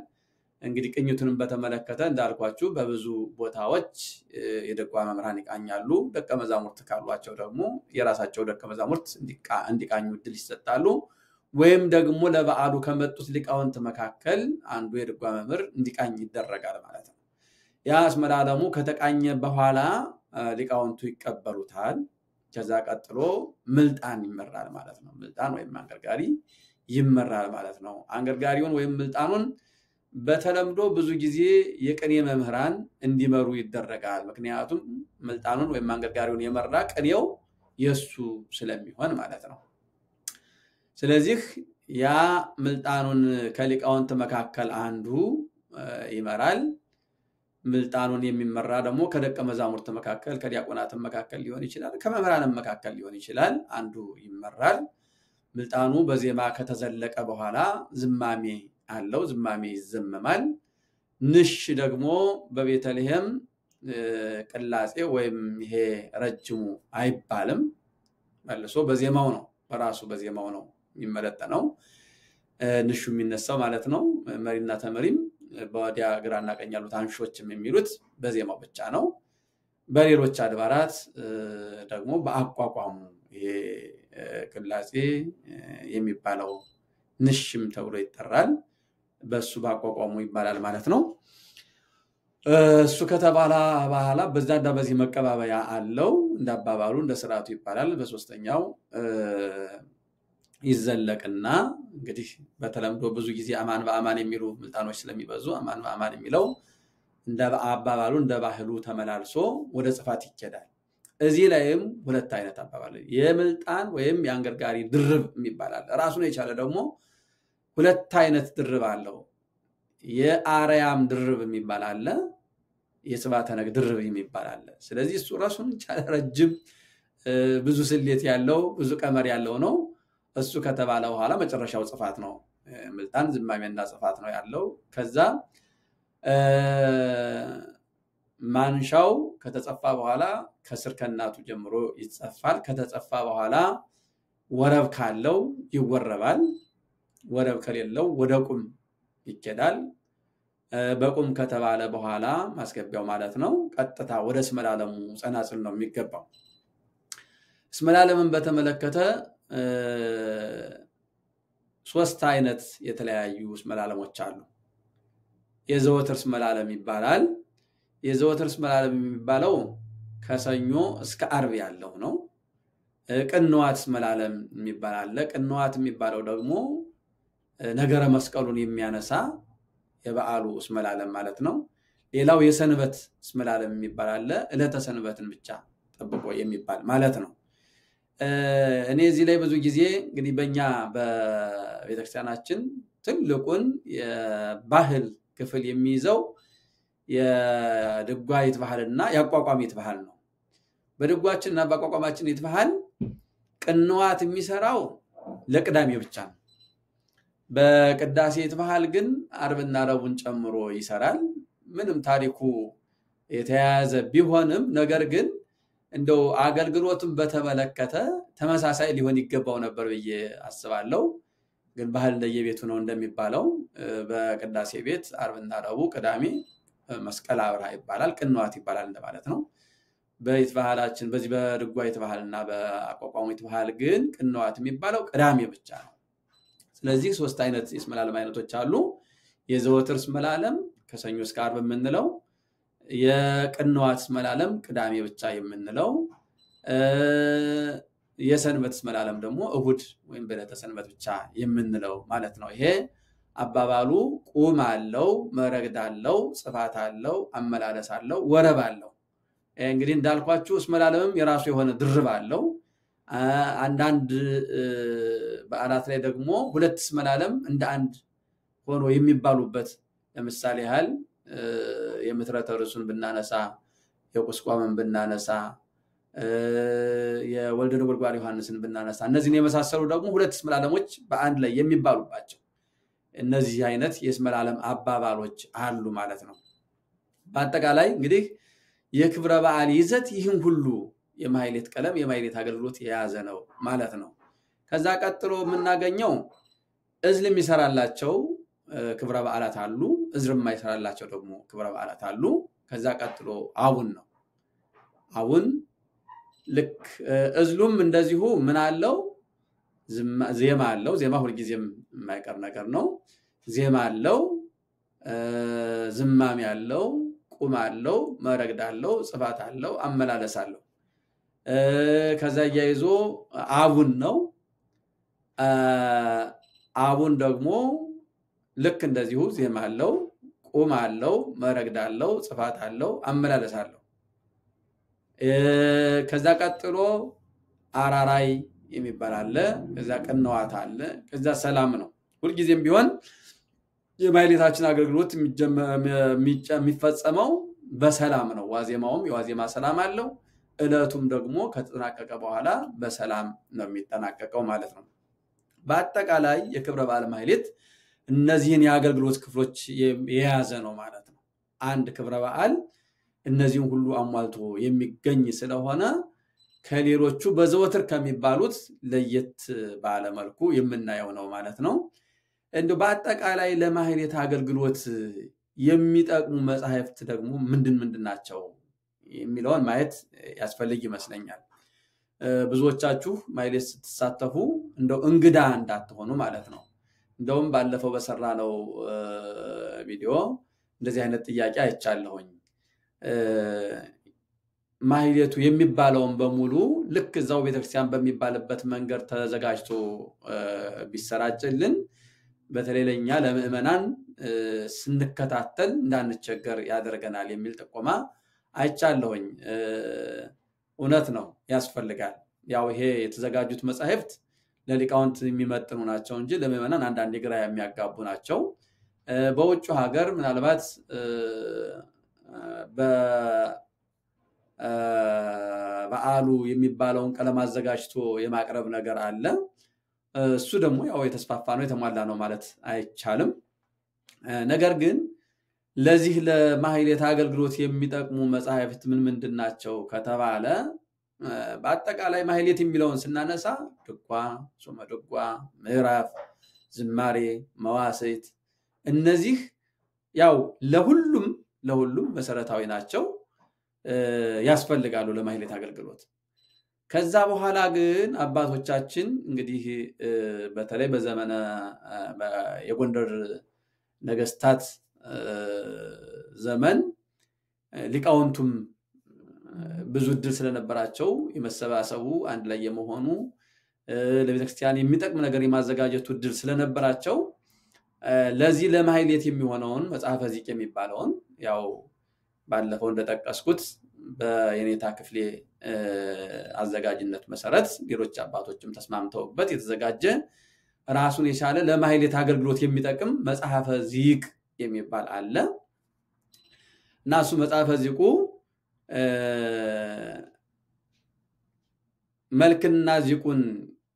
እንግዲህ ቅኝቱንም በተመለከተ እንዳልኳችሁ በብዙ ቦታዎች የደጓ መምህራን ይቃኛሉ። ደቀ መዛሙርት ካሏቸው ደግሞ የራሳቸው ደቀ መዛሙርት እንዲቃኙ እድል ይሰጣሉ። ወይም ደግሞ ለበዓሉ ከመጡት ሊቃውንት መካከል አንዱ የደጓ መምህር እንዲቃኝ ይደረጋል ማለት ነው። ያ አስመላለሙ ከተቃኘ በኋላ ሊቃውንቱ ይቀበሉታል። ከዛ ቀጥሎ ምልጣን ይመራል ማለት ነው። ምልጣን ወይም አንገርጋሪ ይመራል ማለት ነው። አንገርጋሪውን ወይም ምልጣኑን በተለምዶ ብዙ ጊዜ የቅኔ መምህራን እንዲመሩ ይደረጋል ምክንያቱም ምልጣኑን ወይም አንገርጋሪውን የመራ ቅኔው የሱ ስለሚሆን ማለት ነው ስለዚህ ያ ምልጣኑን ከሊቃውንት መካከል አንዱ ይመራል ምልጣኑን የሚመራ ደግሞ ከደቀ መዛሙርት መካከል ከዲያቆናት መካከል ሊሆን ይችላል ከመምህራን መካከል ሊሆን ይችላል አንዱ ይመራል ምልጣኑ በዜማ ከተዘለቀ በኋላ ዝማሜ አለው ዝማሜ ይዘመማል ንሽ ደግሞ በቤተልሔም ቅላጼ ወይም ይሄ ረጅሙ አይባልም መልሶ በዜማው ነው በራሱ በዜማው ነው የሚመለጠነው ንሹ የሚነሳው ማለት ነው መሪና ተመሪም በወዲያ ግራና ቀኝ ያሉት አንሾችም የሚሉት በዜማው ብቻ ነው በሌሎች አድባራት ደግሞ በአቋቋሙ ይሄ ቅላጼ የሚባለው ንሽም ተብሎ ይጠራል በሱ በአቋቋሙ ይባላል ማለት ነው እሱ ከተባለ በኋላ በዛዳ በዚህ መቀባበያ አለው እንዳባባሉ እንደስራቱ ይባላል በሶስተኛው ይዘለቅና እንግዲህ በተለምዶ ብዙ ጊዜ አማን በአማን የሚሉ ምልጣኖች ስለሚበዙ አማን በአማን የሚለው እንደ አባባሉ እንደ ባህሉ ተመላልሶ ወደ ጽፋት ይከዳል እዚህ ላይም ሁለት አይነት አባባል የምልጣን ወይም የአንገርጋሪ ድርብ የሚባላል ራሱን የቻለ ደግሞ ሁለት አይነት ድርብ አለው የአርያም ድርብ የሚባል አለ የጽባተ ነግ ድርብ የሚባል አለ ስለዚህ እሱ ራሱን የቻለ ረጅም ብዙ ስሌት ያለው ብዙ ቀመር ያለው ነው እሱ ከተባለ በኋላ መጨረሻው ጽፋት ነው ምልጣን ዝማሜና ጽፋት ነው ያለው ከዛ ማንሻው ከተጸፋ በኋላ ከስር ከናቱ ጀምሮ ይጸፋል ከተጸፋ በኋላ ወረብ ካለው ይወረባል ወረብ ከሌለው ወደ ቁም ይከዳል በቁም ከተባለ በኋላ ማስገቢያው ማለት ነው ቀጥታ ወደ ስመላለሙ ጸናጽል ነው የሚገባው ስመላለምን በተመለከተ ሶስት አይነት የተለያዩ ስመላለሞች አሉ የዘወትር ስመላለም ይባላል የዘወትር ስመላለም የሚባለው ከሰኞ እስከ ዓርብ ያለው ነው ቅንዋት ስመላለም የሚባል ቅንዋት የሚባለው ደግሞ ነገረ መስቀሉን የሚያነሳ የበዓሉ ስመላለም ማለት ነው ሌላው የሰንበት ስመላለም የሚባል ዕለተ ሰንበትን ብቻ ጠብቆ የሚባል ማለት ነው እኔ እዚህ ላይ ብዙ ጊዜ እንግዲህ በእኛ በቤተክርስቲያናችን ትልቁን የባህል ክፍል የሚይዘው የድጓይት ባህልና ያቋቋሚት ባህል ነው በድጓችንና በአቋቋማችን ይትባህል ቅንዋት የሚሰራው ለቅዳሜ ብቻ ነው በቅዳሴ ይትባህል ግን ዓርብና ረቡዕን ጨምሮ ይሰራል ምንም ታሪኩ የተያያዘ ቢሆንም ነገር ግን እንደው አገልግሎቱን በተመለከተ ተመሳሳይ ሊሆን ይገባው ነበር ብዬ አስባለሁ ግን ባህል እንደየቤቱ ነው እንደሚባለው በቅዳሴ ቤት ዓርብና ረቡዕ ቅዳሜ መስቀል አብራ ይባላል ቅንዋት ይባላል እንደማለት ነው በይትባህላችን በዚህ በድጓይት ባህልና በአቋቋሚት ባህል ግን ቅንዋት የሚባለው ቅዳሜ ብቻ ነው ስለዚህ ሶስት አይነት የስመላለም አይነቶች አሉ የዘወትር ስመላለም ከሰኞ እስከ ዓርብ የምንለው የቅንዋት ስመላለም ቅዳሜ ብቻ የምንለው የሰንበት ስመላለም ደግሞ እሁድ ወይም በዕለተ ሰንበት ብቻ የምንለው ማለት ነው ይሄ አባባሉ ቁም አለው መረግድ አለው ጽፋት አለው አመላለስ አለው ወረብ አለው እንግዲህ እንዳልኳችሁ ስመላለምም የራሱ የሆነ ድርብ አለው አንዳንድ በአራት ላይ ደግሞ ሁለት ስመላለም እንደ አንድ ሆኖ የሚባሉበት ለምሳሌ ያህል የምትረተ ርሱን ብናነሳ የቁስቋምን ብናነሳ የወልደ ነጎድጓድ ዮሐንስን ብናነሳ እነዚህን የመሳሰሉ ደግሞ ሁለት ስመላለሞች በአንድ ላይ የሚባሉባቸው እነዚህ አይነት የስመላለም አባባሎች አሉ ማለት ነው በአጠቃላይ እንግዲህ የክብረ በዓል ይዘት ይህን ሁሉ የማይሌት ቀለም የማይሌት አገልግሎት የያዘ ነው ማለት ነው ከዛ ቀጥሎ የምናገኘው እዝልም ይሰራላቸው ክብረ በዓላት አሉ እዝርም ማይሰራላቸው ደግሞ ክብረ በዓላት አሉ ከዛ ቀጥሎ አቡን ነው አቡን ልክ እዝሉም እንደዚሁ ምን አለው ዜማ አለው ዜማ ሁሉ ጊዜም የማይቀር ነገር ነው ዜማ አለው ዝማሜ አለው ቁም አለው መረግድ አለው ጽፋት አለው አመላለስ አለው ከዛ ያይዞ አቡን ነው አቡን ደግሞ ልክ እንደዚሁ ዜማ አለው፣ ቁም አለው፣ መረግድ አለው፣ ጽፋት አለው፣ አመላለስ አለው። ከዛ ቀጥሎ አራራይ የሚባል አለ፣ ከዛ ቅንዋት አለ፣ ከዛ ሰላም ነው። ሁልጊዜም ቢሆን የማህሌታችን አገልግሎት የሚፈጸመው በሰላም ነው። ዋዜማውም የዋዜማ ሰላም አለው። እለቱም ደግሞ ከተጠናቀቀ በኋላ በሰላም ነው የሚጠናቀቀው ማለት ነው። በአጠቃላይ የክብረ በዓል ማህሌት እነዚህን የአገልግሎት ክፍሎች የያዘ ነው ማለት ነው። አንድ ክብረ በዓል እነዚህን ሁሉ አሟልቶ የሚገኝ ስለሆነ ከሌሎቹ በዘወትር ከሚባሉት ለየት ባለ መልኩ የምናየው ነው ማለት ነው። እንደ በአጠቃላይ ለማህሌት አገልግሎት የሚጠቅሙ መጻሕፍት ደግሞ ምንድን ናቸው የሚለውን ማየት ያስፈልግ ይመስለኛል። ብዙዎቻችሁ ማህሌት ስትሳተፉ እንደው እንግዳ እንዳትሆኑ ማለት ነው። እንደውም ባለፈው በሰራነው ቪዲዮ እንደዚህ አይነት ጥያቄ አይቻለሁኝ። ማህሌቱ የሚባለውን በሙሉ ልክ እዛው ቤተክርስቲያን በሚባልበት መንገድ ተዘጋጅቶ ቢሰራጭልን በተለይ ለኛ ለምእመናን ስንከታተል እንዳንቸገር ያደርገናል የሚል ጥቆማ አይቻለሁኝ። እውነት ነው፣ ያስፈልጋል። ያው ይሄ የተዘጋጁት መጻሕፍት ለሊቃውንት የሚመጥኑ ናቸው እንጂ ለምእመናን አንዳንድ ግራ የሚያጋቡ ናቸው። በውጭ ሀገር ምናልባት በዓሉ የሚባለውን ቀለም አዘጋጅቶ የማቅረብ ነገር አለ። እሱ ደግሞ ያው የተስፋፋ ነው የተሟላ ነው ማለት አይቻልም። ነገር ግን ለዚህ ለማህሌት አገልግሎት የሚጠቅሙ መጻሕፍት ምንድን ናቸው ከተባለ በአጠቃላይ ማህሌት የሚለውን ስናነሳ ድጓ፣ ጾመ ድጓ፣ ምዕራፍ፣ ዝማሬ፣ መዋሥዕት እነዚህ ያው ለሁሉም መሰረታዊ ናቸው፣ ያስፈልጋሉ ለማህሌት አገልግሎት። ከዛ በኋላ ግን አባቶቻችን እንግዲህ በተለይ በዘመነ የጎንደር ነገስታት ዘመን ሊቃውንቱም ብዙ እድል ስለነበራቸው የመሰባሰቡ አንድ ላይ የመሆኑ ለቤተክርስቲያን የሚጠቅም ነገር የማዘጋጀቱ እድል ስለነበራቸው ለዚህ ለማህሌት የሚሆነውን መጽሐፈ ዚቅ የሚባለውን ያው ባለፈው እንደጠቀስኩት በየኔታ ክፍሌ አዘጋጅነት መሰረት ሌሎች አባቶችም ተስማምተውበት የተዘጋጀ ራሱን የቻለ ለማህሌት አገልግሎት የሚጠቅም መጽሐፈ ዚቅ የሚባል አለ እና እሱ መጽሐፈ ዚቁ መልክና ዚቁን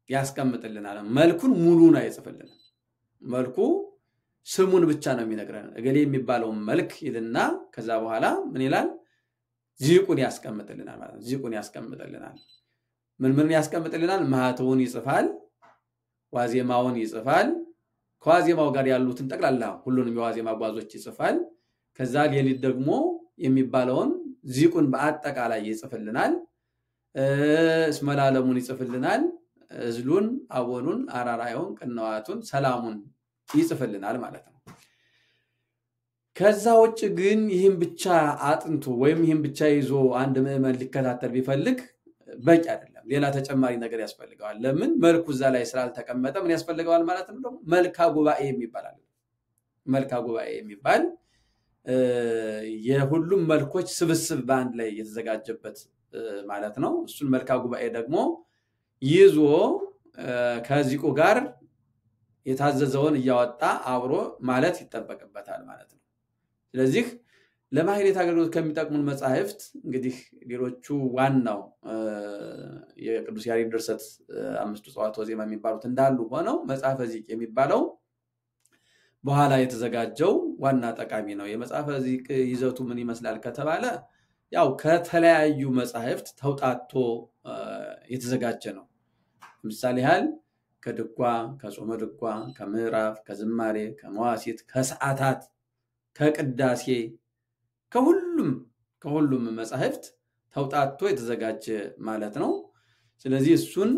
ያስቀምጥልናል። መልኩን ሙሉን አይጽፍልንም። መልኩ ስሙን ብቻ ነው የሚነግረን። እገሌ የሚባለው መልክ ይልና ከዛ በኋላ ምን ይላል? ዚቁን ያስቀምጥልናል ማለት ነው። ዚቁን ያስቀምጥልናል። ምን ያስቀምጥልናል? ማህተውን ይጽፋል፣ ዋዜማውን ይጽፋል፣ ከዋዜማው ጋር ያሉትን ጠቅላላ ሁሉንም የዋዜማ ጓዞች ይጽፋል። ከዛ ሌሊት ደግሞ የሚባለውን ዚቁን በአጠቃላይ ይጽፍልናል። እስመላለሙን ይጽፍልናል፣ እዝሉን፣ አቦኑን፣ አራራዩን፣ ቅንዋቱን፣ ሰላሙን ይጽፍልናል ማለት ነው። ከዛ ውጭ ግን ይህን ብቻ አጥንቶ ወይም ይህን ብቻ ይዞ አንድ ምዕመን ሊከታተል ቢፈልግ በቂ አይደለም። ሌላ ተጨማሪ ነገር ያስፈልገዋል። ለምን? መልኩ እዛ ላይ ስላልተቀመጠ ምን ያስፈልገዋል ማለት ነው? ደግሞ መልካ ጉባኤ የሚባል አለ። መልካ ጉባኤ የሚባል የሁሉም መልኮች ስብስብ በአንድ ላይ የተዘጋጀበት ማለት ነው። እሱን መልካ ጉባኤ ደግሞ ይዞ ከዚቁ ጋር የታዘዘውን እያወጣ አብሮ ማለት ይጠበቅበታል ማለት ነው። ስለዚህ ለማህሌት አገልግሎት ከሚጠቅሙን መጻሕፍት እንግዲህ ሌሎቹ ዋናው የቅዱስ ያሬድ ድርሰት አምስቱ ጸዋትወ ዜማ የሚባሉት እንዳሉ ሆነው መጽሐፈ ዚቅ የሚባለው በኋላ የተዘጋጀው ዋና ጠቃሚ ነው። የመጽሐፈ ዚቅ ይዘቱ ምን ይመስላል ከተባለ ያው ከተለያዩ መጻሕፍት ተውጣቶ የተዘጋጀ ነው። ምሳሌ ያህል ከድጓ፣ ከጾመ ድጓ፣ ከምዕራፍ፣ ከዝማሬ፣ ከመዋሥዕት፣ ከሰዓታት፣ ከቅዳሴ ከሁሉም መጻሕፍት ተውጣቶ የተዘጋጀ ማለት ነው። ስለዚህ እሱን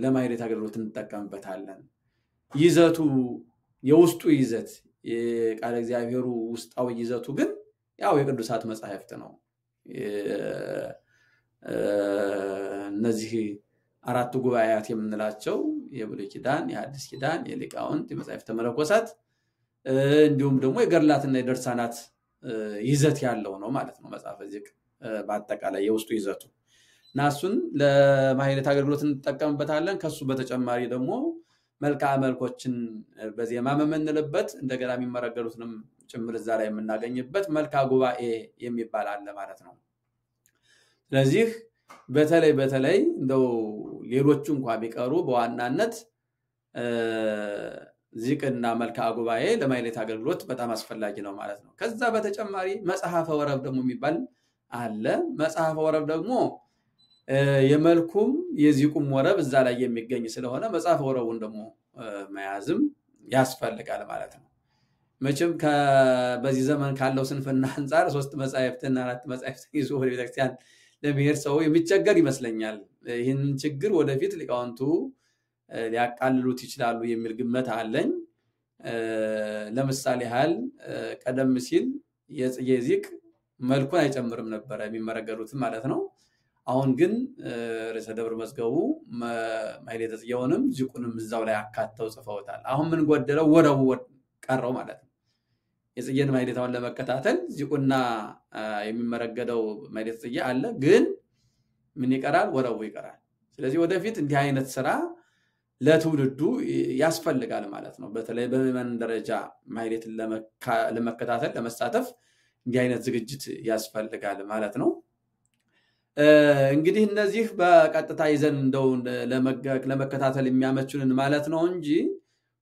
ለማህሌት አገልግሎት እንጠቀምበታለን። ይዘቱ የውስጡ ይዘት የቃለ እግዚአብሔሩ ውስጣዊ ይዘቱ ግን ያው የቅዱሳት መጻሕፍት ነው። እነዚህ አራቱ ጉባኤያት የምንላቸው የብሉይ ኪዳን የሐዲስ ኪዳን የሊቃውንት የመጻሕፍተ መነኮሳት እንዲሁም ደግሞ የገድላትና የድርሳናት ይዘት ያለው ነው ማለት ነው መጽሐፈ ዚቅ በአጠቃላይ የውስጡ ይዘቱ እና እሱን ለማህሌት አገልግሎት እንጠቀምበታለን ከሱ በተጨማሪ ደግሞ መልክዓ መልኮችን በዜማ መመንልበት እንደገና የሚመረገሩትንም ጭምር እዛ ላይ የምናገኝበት መልክዓ ጉባኤ የሚባል አለ ማለት ነው ስለዚህ በተለይ እንደው ሌሎቹ እንኳን ቢቀሩ በዋናነት ዚቅና መልክዓ ጉባኤ ለማህሌት አገልግሎት በጣም አስፈላጊ ነው ማለት ነው ከዛ በተጨማሪ መጽሐፈ ወረብ ደግሞ የሚባል አለ መጽሐፈ ወረብ ደግሞ የመልኩም የዚቁም ወረብ እዛ ላይ የሚገኝ ስለሆነ መጽሐፈ ወረቡን ደግሞ መያዝም ያስፈልጋል ማለት ነው መቼም በዚህ ዘመን ካለው ስንፍና አንፃር 3 መጻሕፍትና 4 መጻሕፍት ይዞ ወደ ቤተክርስቲያን ለመሄድ ሰው የሚቸገር ይመስለኛል ይህን ችግር ወደፊት ሊቃውንቱ ሊያቃልሉት ይችላሉ የሚል ግምት አለኝ ለምሳሌ ሃል ቀደም ሲል የዚቅ መልኩን አይጨምርም ነበር የሚመረገሩት ማለት ነው አሁን ግን ርዕሰ ደብር መዝገቡ ማህሌተ ጽጌውንም ዚቁንም እዛው ላይ አካተው ጽፈውታል አሁን ምን ጎደለው ወረቡ ቀረው ማለት ነው የጽጌን ማህሌታውን ለመከታተል ዚቁና የሚመረገደው ማህሌተ ጽጌ አለ ግን ምን ይቀራል ወረቡ ይቀራል ስለዚህ ወደፊት እንዲህ አይነት ስራ ለትውልዱ ያስፈልጋል ማለት ነው በተለይ በመን ደረጃ ማህሌትን ለመከታተል ለመሳተፍ እንዲህ አይነት ዝግጅት ያስፈልጋል ማለት ነው እንግዲህ እነዚህ በቀጥታ ይዘን እንደው ለመከታተል የሚያመቹንን ማለት ነው እንጂ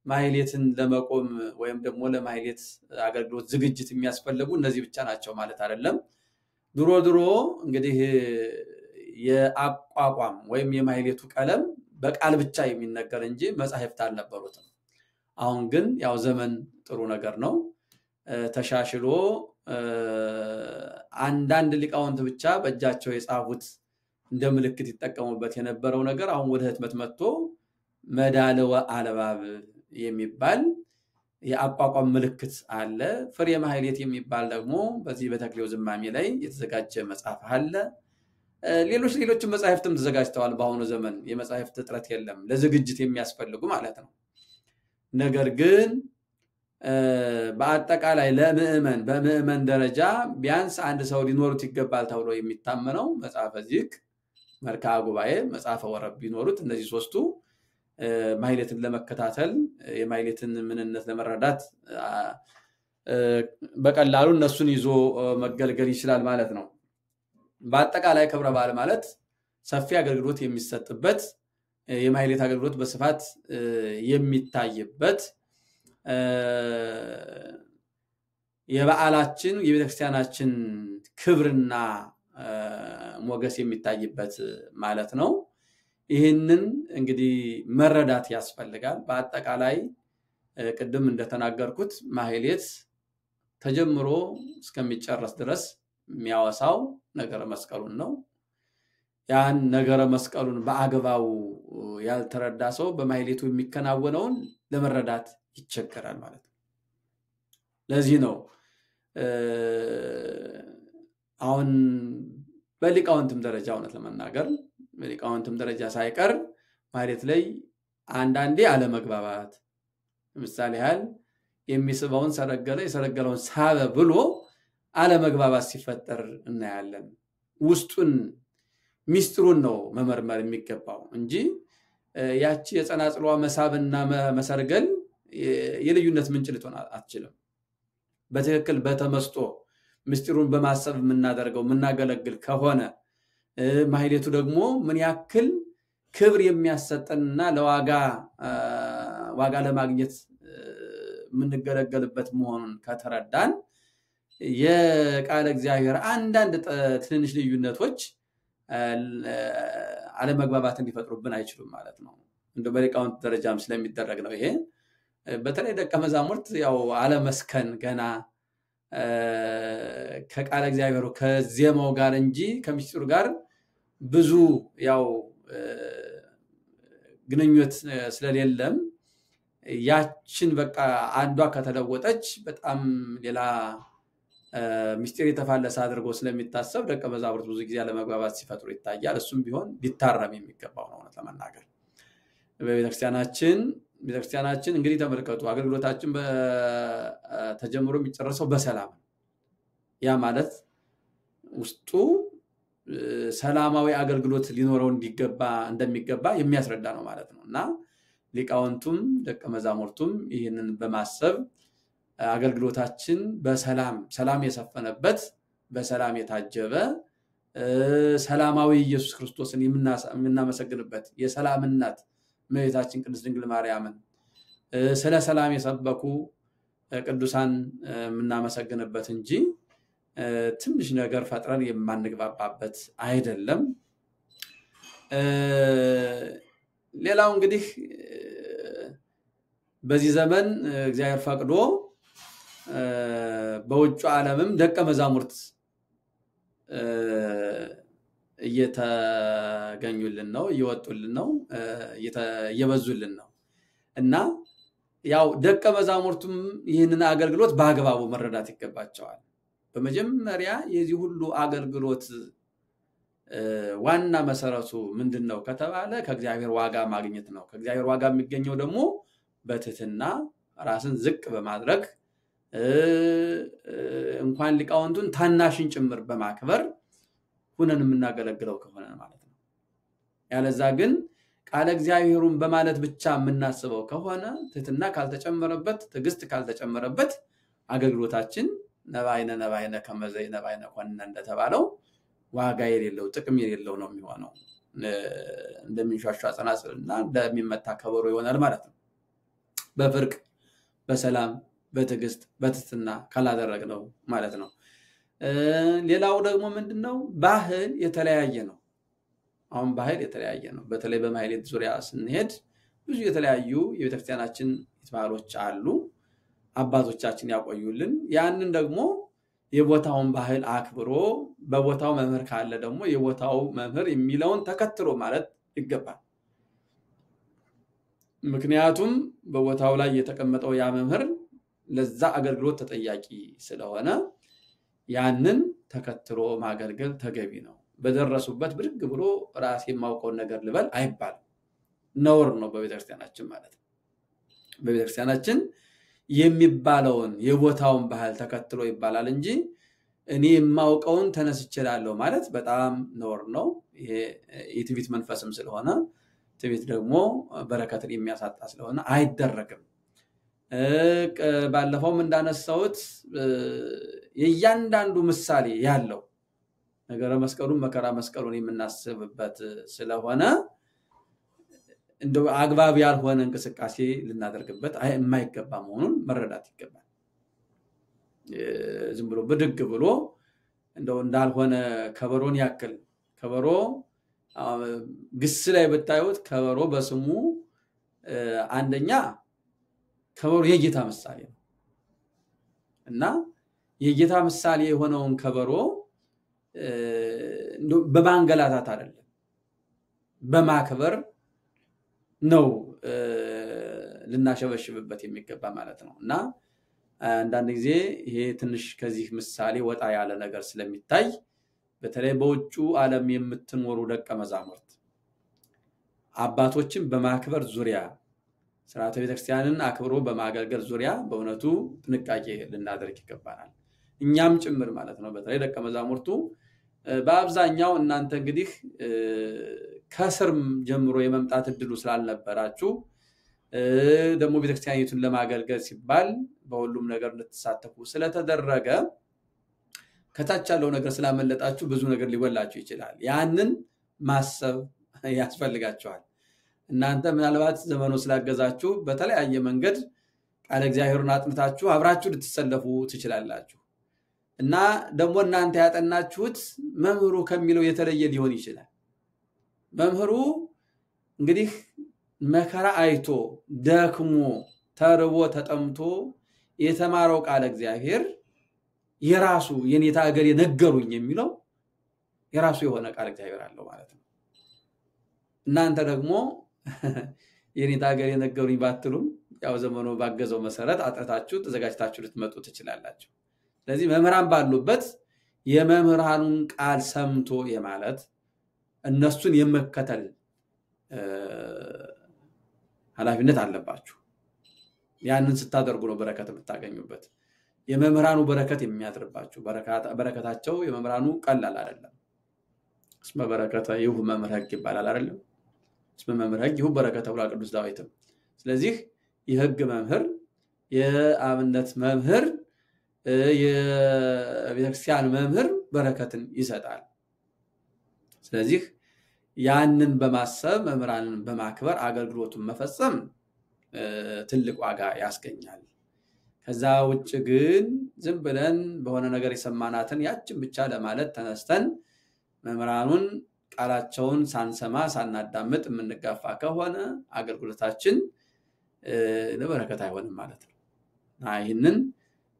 ማህሌትን ለመቆም ወይም ደግሞ ለማህሌት አገልግሎት ዝግጅት የሚያስፈልጉ እነዚህ ብቻ ናቸው ማለት አይደለም ድሮ እንግዲህ የአቋቋም ወይም የማህሌቱ ቀለም በቃል ብቻ የሚነገር እንጂ መጻሕፍት አልነበሩትም አሁን ግን ያው ዘመን ጥሩ ነገር ነው ተሻሽሎ አንዳንድ ሊቃውንት ብቻ በእጃቸው የጻፉት እንደ ምልክት ይጠቀሙበት የነበረው ነገር አሁን ወደ ህትመት መጥቶ መዳለወ አለባብ የሚባል የአቋቋም ምልክት አለ ፍሬ ማህሌት የሚባል ደግሞ በዚህ በተክሌው ዝማሜ ላይ የተዘጋጀ መጽሐፍ አለ ሌሎች መጻሕፍትም ተዘጋጅተዋል በአሁኑ ዘመን የመጻሕፍት እጥረት የለም ለዝግጅት የሚያስፈልጉ ማለት ነው ነገር ግን በአጠቃላይ በምእመን ደረጃ ቢያንስ አንድ ሰው ሊኖሩት ይገባል ተብሎ የሚታመነው መጽሐፈ ዚቅ መልክዓ ጉባኤ መጽሐፈ ወረብ ቢኖሩት እነዚህ ሶስቱ ማህሌትን ለመከታተል የማህሌትን ምንነት ለመረዳት በቀላሉ እነሱን ይዞ መገልገል ይችላል ማለት ነው በአጠቃላይ ክብረ በዓል ማለት ሰፊ አገልግሎት የሚሰጥበት የማህሌት አገልግሎት በስፋት የሚታይበት የበዓላችን የቤተክርስቲያናችን ክብርና ሞገስ የሚታይበት ማለት ነው ይሄንን እንግዲህ መረዳት ያስፈልጋል በአጠቃላይ ቅድም እንደተናገርኩት ማህሌት ተጀምሮ እስከሚጨረስ ድረስ የሚያወሳው ነገረ መስቀሉን ነው ያን ነገረ መስቀሉን በአግባቡ ያልተረዳ ሰው በማህሌቱ የሚከናወነውን ለመረዳት ይቸገራል ማለት ነው ለዚህ ነው አሁን በሊቃውንትም ደረጃ እውነት ለመናገር በሊቃውንትም ደረጃ ሳይቀር ማህሌት ላይ አንዳንዴ አለመግባባት ለምሳሌ ያህል የሚስበውን ሰረገለ የሰረገለውን ሳበ ብሎ አለመግባባት ሲፈጠር እናያለን ውስጡን ሚስጥሩን ነው መመርመር የሚገባው እንጂ ያቺ የጸናጽሏ መሳብና መሰርገል የልዩነት ምንጭ ልትሆን አትችልም በትክክል በተመስጦ ምስጢሩን በማሰብ የምናደርገው የምናገለግል ከሆነ ማህሌቱ ደግሞ ምን ያክል ክብር የሚያሰጠንና ዋጋ ለማግኘት የምንገለገልበት መሆኑን ከተረዳን የቃለ እግዚአብሔር አንዳንድ ትንሽ ልዩነቶች አለመግባባት እንዲፈጥሩብን አይችሉም ማለት ነው እንደ በሊቃውንት ደረጃም ስለሚደረግ ነው ይሄ በተለይ ደቀ መዛሙርት ያው አለመስከን ገና ከቃለ እግዚአብሔሩ ከዜማው ጋር እንጂ ከምስጢሩ ጋር ብዙ ያው ግንኙነት ስለሌለም ያችን በቃ አንዷ ከተለወጠች በጣም ሌላ ምስጢር የተፋለሰ አድርጎ ስለሚታሰብ ደቀ መዛሙርት ብዙ ጊዜ ለመግባባት ሲፈጥሩ ይታያል። እሱም ቢሆን ሊታረም የሚገባው ነው ለማናገር። ቤተክርስቲያናችን እንግዲህ ተመልከቱ አገልግሎታችን ተጀምሮ የሚጨርሰው በሰላም ያ ማለት ውስጡ ሰላማዊ አገልግሎት ሊኖረው እንደሚገባ የሚያስረዳ ነው ማለት ነውና ሊቃውንቱም ደቀ መዛሙርቱም ይህንን በማሰብ አገልግሎታችን ሰላም የሰፈነበት በሰላም የታጀበ ሰላማዊ ኢየሱስ ክርስቶስን የምናመሰግንበት የሰላም እናት እመቤታችን ቅድስት ድንግል ማርያምን ስለ ሰላም የሰበኩ ቅዱሳን የምናመሰግንበት እንጂ ትንሽ ነገር ፈጥረን የማንግባባበት አይደለም። ሌላው እንግዲህ በዚህ ዘመን እግዚአብሔር ፈቅዶ በውጭ ዓለምም ደቀ መዛሙርት እየተገኙልን ነው እየወጡልን ነው እየበዙልን ነው እና ያው ደቀ መዛሙርቱም ይህንን አገልግሎት በአግባቡ መረዳት ይገባቸዋል። በመጀመሪያ የዚህ ሁሉ አገልግሎት ዋና መሰረቱ ምንድነው ከተባለ ከእግዚአብሔር ዋጋ ማግኘት ነው። ከእግዚአብሔር ዋጋ የሚገኘው ደግሞ በትህትና ራስን ዝቅ በማድረግ እንኳን ሊቃውንቱን ታናሽን ጭምር በማክበር ሁነን የምናገለግለው ከሆነ ማለት ነው። ያለዛ ግን ቃለ እግዚአብሔሩን በማለት ብቻ የምናስበው ከሆነ ትህትና ካልተጨመረበት ትዕግስት ካልተጨመረበት አገልግሎታችን ነባይነ ከመዘይ ነባይነ ኮንነ እንደተባለው ዋጋ የሌለው ጥቅም የሌለው ነው የሚሆነው። እንደሚንሻሻ ጸናጽልና እንደሚመታ ከበሮ ይሆናል ማለት ነው። በፍርቅ በሰላም በትዕግስት በትህትና ካላደረግነው ማለት ነው። ሌላው ደግሞ ምንድነው ባህል የተለያየ ነው። አሁን ባህል የተለያየ ነው። በተለይ በማህሌት ዙሪያ ስንሄድ ብዙ የተለያዩ የቤተክርስቲያናችን ባህሎች አሉ አባቶቻችን ያቆዩልን። ያንን ደግሞ የቦታውን ባህል አክብሮ በቦታው መምህር ካለ ደግሞ የቦታው መምህር የሚለውን ተከትሎ ማለት ይገባል። ምክንያቱም በቦታው ላይ የተቀመጠው ያ መምህር ለዛ አገልግሎት ተጠያቂ ስለሆነ ያንን ተከትሎ ማገልገል ተገቢ ነው። በደረሱበት ብድግ ብሎ ራስ የማውቀውን ነገር ልበል አይባል ነውር ነው በቤተክርስቲያናችን ማለት ነው። በቤተክርስቲያናችን የሚባለውን የቦታውን ባህል ተከትሎ ይባላል እንጂ እኔ የማውቀውን ተነስችላለሁ ማለት በጣም ነውር ነው። ይሄ የትዕቢት መንፈስም ስለሆነ ትዕቢት ደግሞ በረከትን የሚያሳጣ ስለሆነ አይደረግም። ባለፈውም እንዳነሳሁት የእያንዳንዱ ምሳሌ ያለው ነገረ መስቀሉን መከራ መስቀሉን የምናስብበት ስለሆነ እንደው አግባብ ያልሆነ እንቅስቃሴ ልናደርግበት የማይገባ መሆኑን መረዳት ይገባል። ዝም ብሎ ብድግ ብሎ እንደው እንዳልሆነ ከበሮን ያክል ከበሮ ግስ ላይ ብታዩት ከበሮ በስሙ አንደኛ ከበሮ የጌታ ምሳሌ ነው እና የጌታ ምሳሌ የሆነውን ከበሮ በማንገላታት አይደለም በማክበር ነው ልናሸበሽብበት የሚገባ ማለት ነው። እና አንዳንድ ጊዜ ይሄ ትንሽ ከዚህ ምሳሌ ወጣ ያለ ነገር ስለሚታይ በተለይ በውጩ ዓለም የምትኖሩ ደቀ መዛሙርት አባቶችን በማክበር ዙሪያ ሥርዓተ ቤተክርስቲያንን አክብሮ በማገልገል ዙሪያ በእውነቱ ጥንቃቄ ልናደርግ ይገባናል። እኛም ጭምር ማለት ነው። በተለይ ደቀ መዛሙርቱ በአብዛኛው እናንተ እንግዲህ ከስርም ጀምሮ የመምጣት እድሉ ስላልነበራችሁ ደግሞ ቤተክርስቲያኒቱን ለማገልገል ሲባል በሁሉም ነገር እንድትሳተፉ ስለተደረገ ከታች ያለው ነገር ስላመለጣችሁ ብዙ ነገር ሊወላችሁ ይችላል። ያንን ማሰብ ያስፈልጋችኋል። እናንተ ምናልባት ዘመኑ ስላገዛችሁ በተለያየ መንገድ ቃለ እግዚአብሔርን አጥንታችሁ አብራችሁ ልትሰለፉ ትችላላችሁ እና ደግሞ እናንተ ያጠናችሁት መምህሩ ከሚለው የተለየ ሊሆን ይችላል። መምህሩ እንግዲህ መከራ አይቶ ደክሞ ተርቦ ተጠምቶ የተማረው ቃለ እግዚአብሔር የራሱ የኔታ ሀገር የነገሩኝ የሚለው የራሱ የሆነ ቃለ እግዚአብሔር አለው ማለት ነው። እናንተ ደግሞ የኔታ ሀገር የነገሩኝ ባትሉም ያው ዘመኑ ባገዘው መሰረት አጥርታችሁ ተዘጋጅታችሁ ልትመጡ ትችላላችሁ። ስለዚህ መምህራን ባሉበት የመምህራኑን ቃል ሰምቶ የማለት እነሱን የመከተል ኃላፊነት አለባችሁ። ያንን ስታደርጉ ነው በረከት የምታገኙበት። የመምህራኑ በረከት የሚያድርባችሁ በረከታቸው የመምህራኑ ቀላል አይደለም። እስመ በረከተ ይሁ መምህር ሕግ ይባላል አይደለም? እስመ መምህር ሕግ ይሁ በረከተ ብሏል ቅዱስ ዳዊትም። ስለዚህ የሕግ መምህር፣ የአብነት መምህር፣ የቤተክርስቲያን መምህር በረከትን ይሰጣል። ስለዚህ ያንን በማሰብ መምህራንን በማክበር አገልግሎቱን መፈጸም ትልቅ ዋጋ ያስገኛል። ከዛ ውጭ ግን ዝም ብለን በሆነ ነገር የሰማናትን ያችን ብቻ ለማለት ተነስተን መምህራኑን ቃላቸውን ሳንሰማ ሳናዳምጥ የምንጋፋ ከሆነ አገልግሎታችን ለበረከት አይሆንም ማለት ነው። ይህንን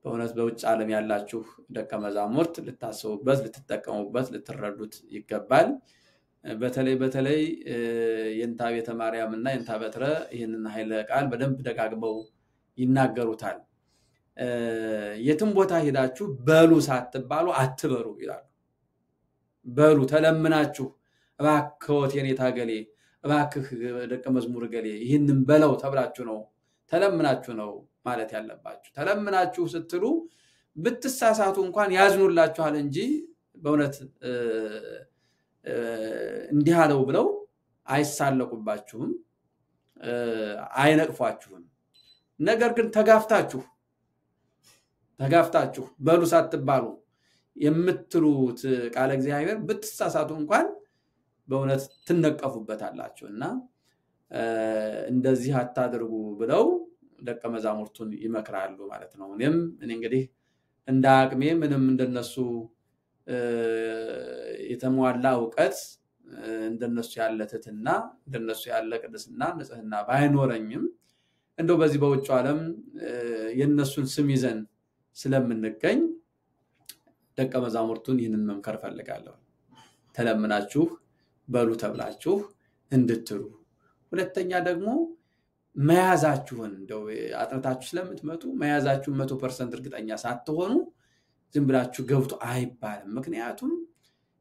በእውነት በውጭ ዓለም ያላችሁ ደቀ መዛሙርት ልታስቡበት፣ ልትጠቀሙበት፣ ልትረዱት ይገባል። በተለይ የእንታ ቤተ ማርያም እና የእንታ በትረ ይህንን ኃይለ ቃል በደንብ ደጋግመው ይናገሩታል። የትም ቦታ ሄዳችሁ በሉ ሳትባሉ አትበሩ ይላሉ። በሉ ተለምናችሁ እባክዎት የኔታ ገሌ፣ እባክህ ደቀ መዝሙር ገሌ ይህንን በለው ተብላችሁ ነው፣ ተለምናችሁ ነው ማለት ያለባችሁ። ተለምናችሁ ስትሉ ብትሳሳቱ እንኳን ያዝኑላችኋል እንጂ በእውነት እንዲህ አለው ብለው አይሳለቁባችሁም፣ አይነቅፏችሁም። ነገር ግን ተጋፍታችሁ በሉ ሳትባሉ የምትሉት ቃለ እግዚአብሔር ብትሳሳቱ እንኳን በእውነት ትነቀፉበታላችሁና እንደዚህ አታድርጉ ብለው ደቀ መዛሙርቱን ይመክራሉ ማለት ነው። እኔ እንግዲህ እንደ አቅሜ ምንም እንደነሱ የተሟላ ዕውቀት እንደነሱ ያለ ትሕትና እንደነሱ ያለ ቅድስና ንጽህና ባይኖረኝም እንደው በዚህ በውጭ ዓለም የነሱን ስም ይዘን ስለምንገኝ ደቀ መዛሙርቱን ይህንን መምከር ፈልጋለሁ። ተለምናችሁ በሉ ተብላችሁ እንድትሉ። ሁለተኛ ደግሞ መያዛችሁን እንደው አጥንታችሁ ስለምትመጡ መያዛችሁን 100% እርግጠኛ ሳትሆኑ ዝም ብላችሁ ገብቶ አይባልም። ምክንያቱም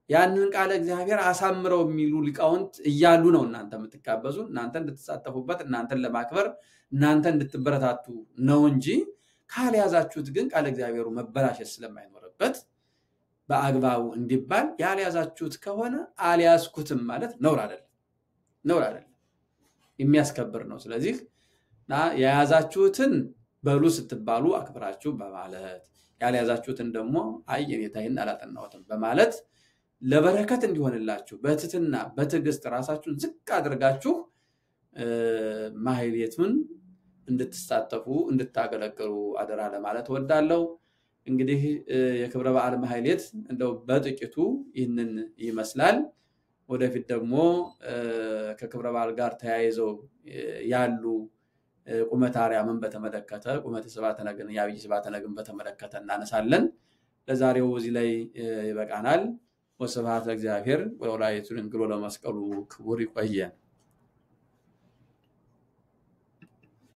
ያንን ቃለ እግዚአብሔር አሳምረው የሚሉ ሊቃውንት እያሉ ነው እናንተ የምትጋበዙ፣ እናንተ እንድትሳተፉበት፣ እናንተን ለማክበር፣ እናንተ እንድትበረታቱ ነው እንጂ ካልያዛችሁት ግን ቃለ እግዚአብሔሩ መበላሸት ስለማይኖርበት በአግባቡ እንዲባል ያልያዛችሁት ከሆነ አልያዝኩትም ማለት ነውር አይደለም፣ የሚያስከብር ነው። ስለዚህ የያዛችሁትን በሉ ስትባሉ አክብራችሁ በማለት ያልያዛችሁትን ደግሞ አይ የኔታዬን አላጠናሁትም በማለት ለበረከት እንዲሆንላችሁ በትሕትና በትዕግስት ራሳችሁን ዝቅ አድርጋችሁ ማህሌቱን እንድትሳተፉ እንድታገለግሉ አደራ ለማለት ወዳለው። እንግዲህ የክብረ በዓል ማህሌት እንደው በጥቂቱ ይህንን ይመስላል። ወደፊት ደግሞ ከክብረ በዓል ጋር ተያይዘው ያሉ ቁመተ አርያምን በተመለከተ ቁመተ ስብሐተ ነግን የዐቢይ ስብሐተ ነግን በተመለከተ እናነሳለን። ለዛሬው እዚህ ላይ ይበቃናል። ወስብሐት ለእግዚአብሔር ወለወላዲቱ ድንግል ወለመስቀሉ ክቡር። ይቆየን።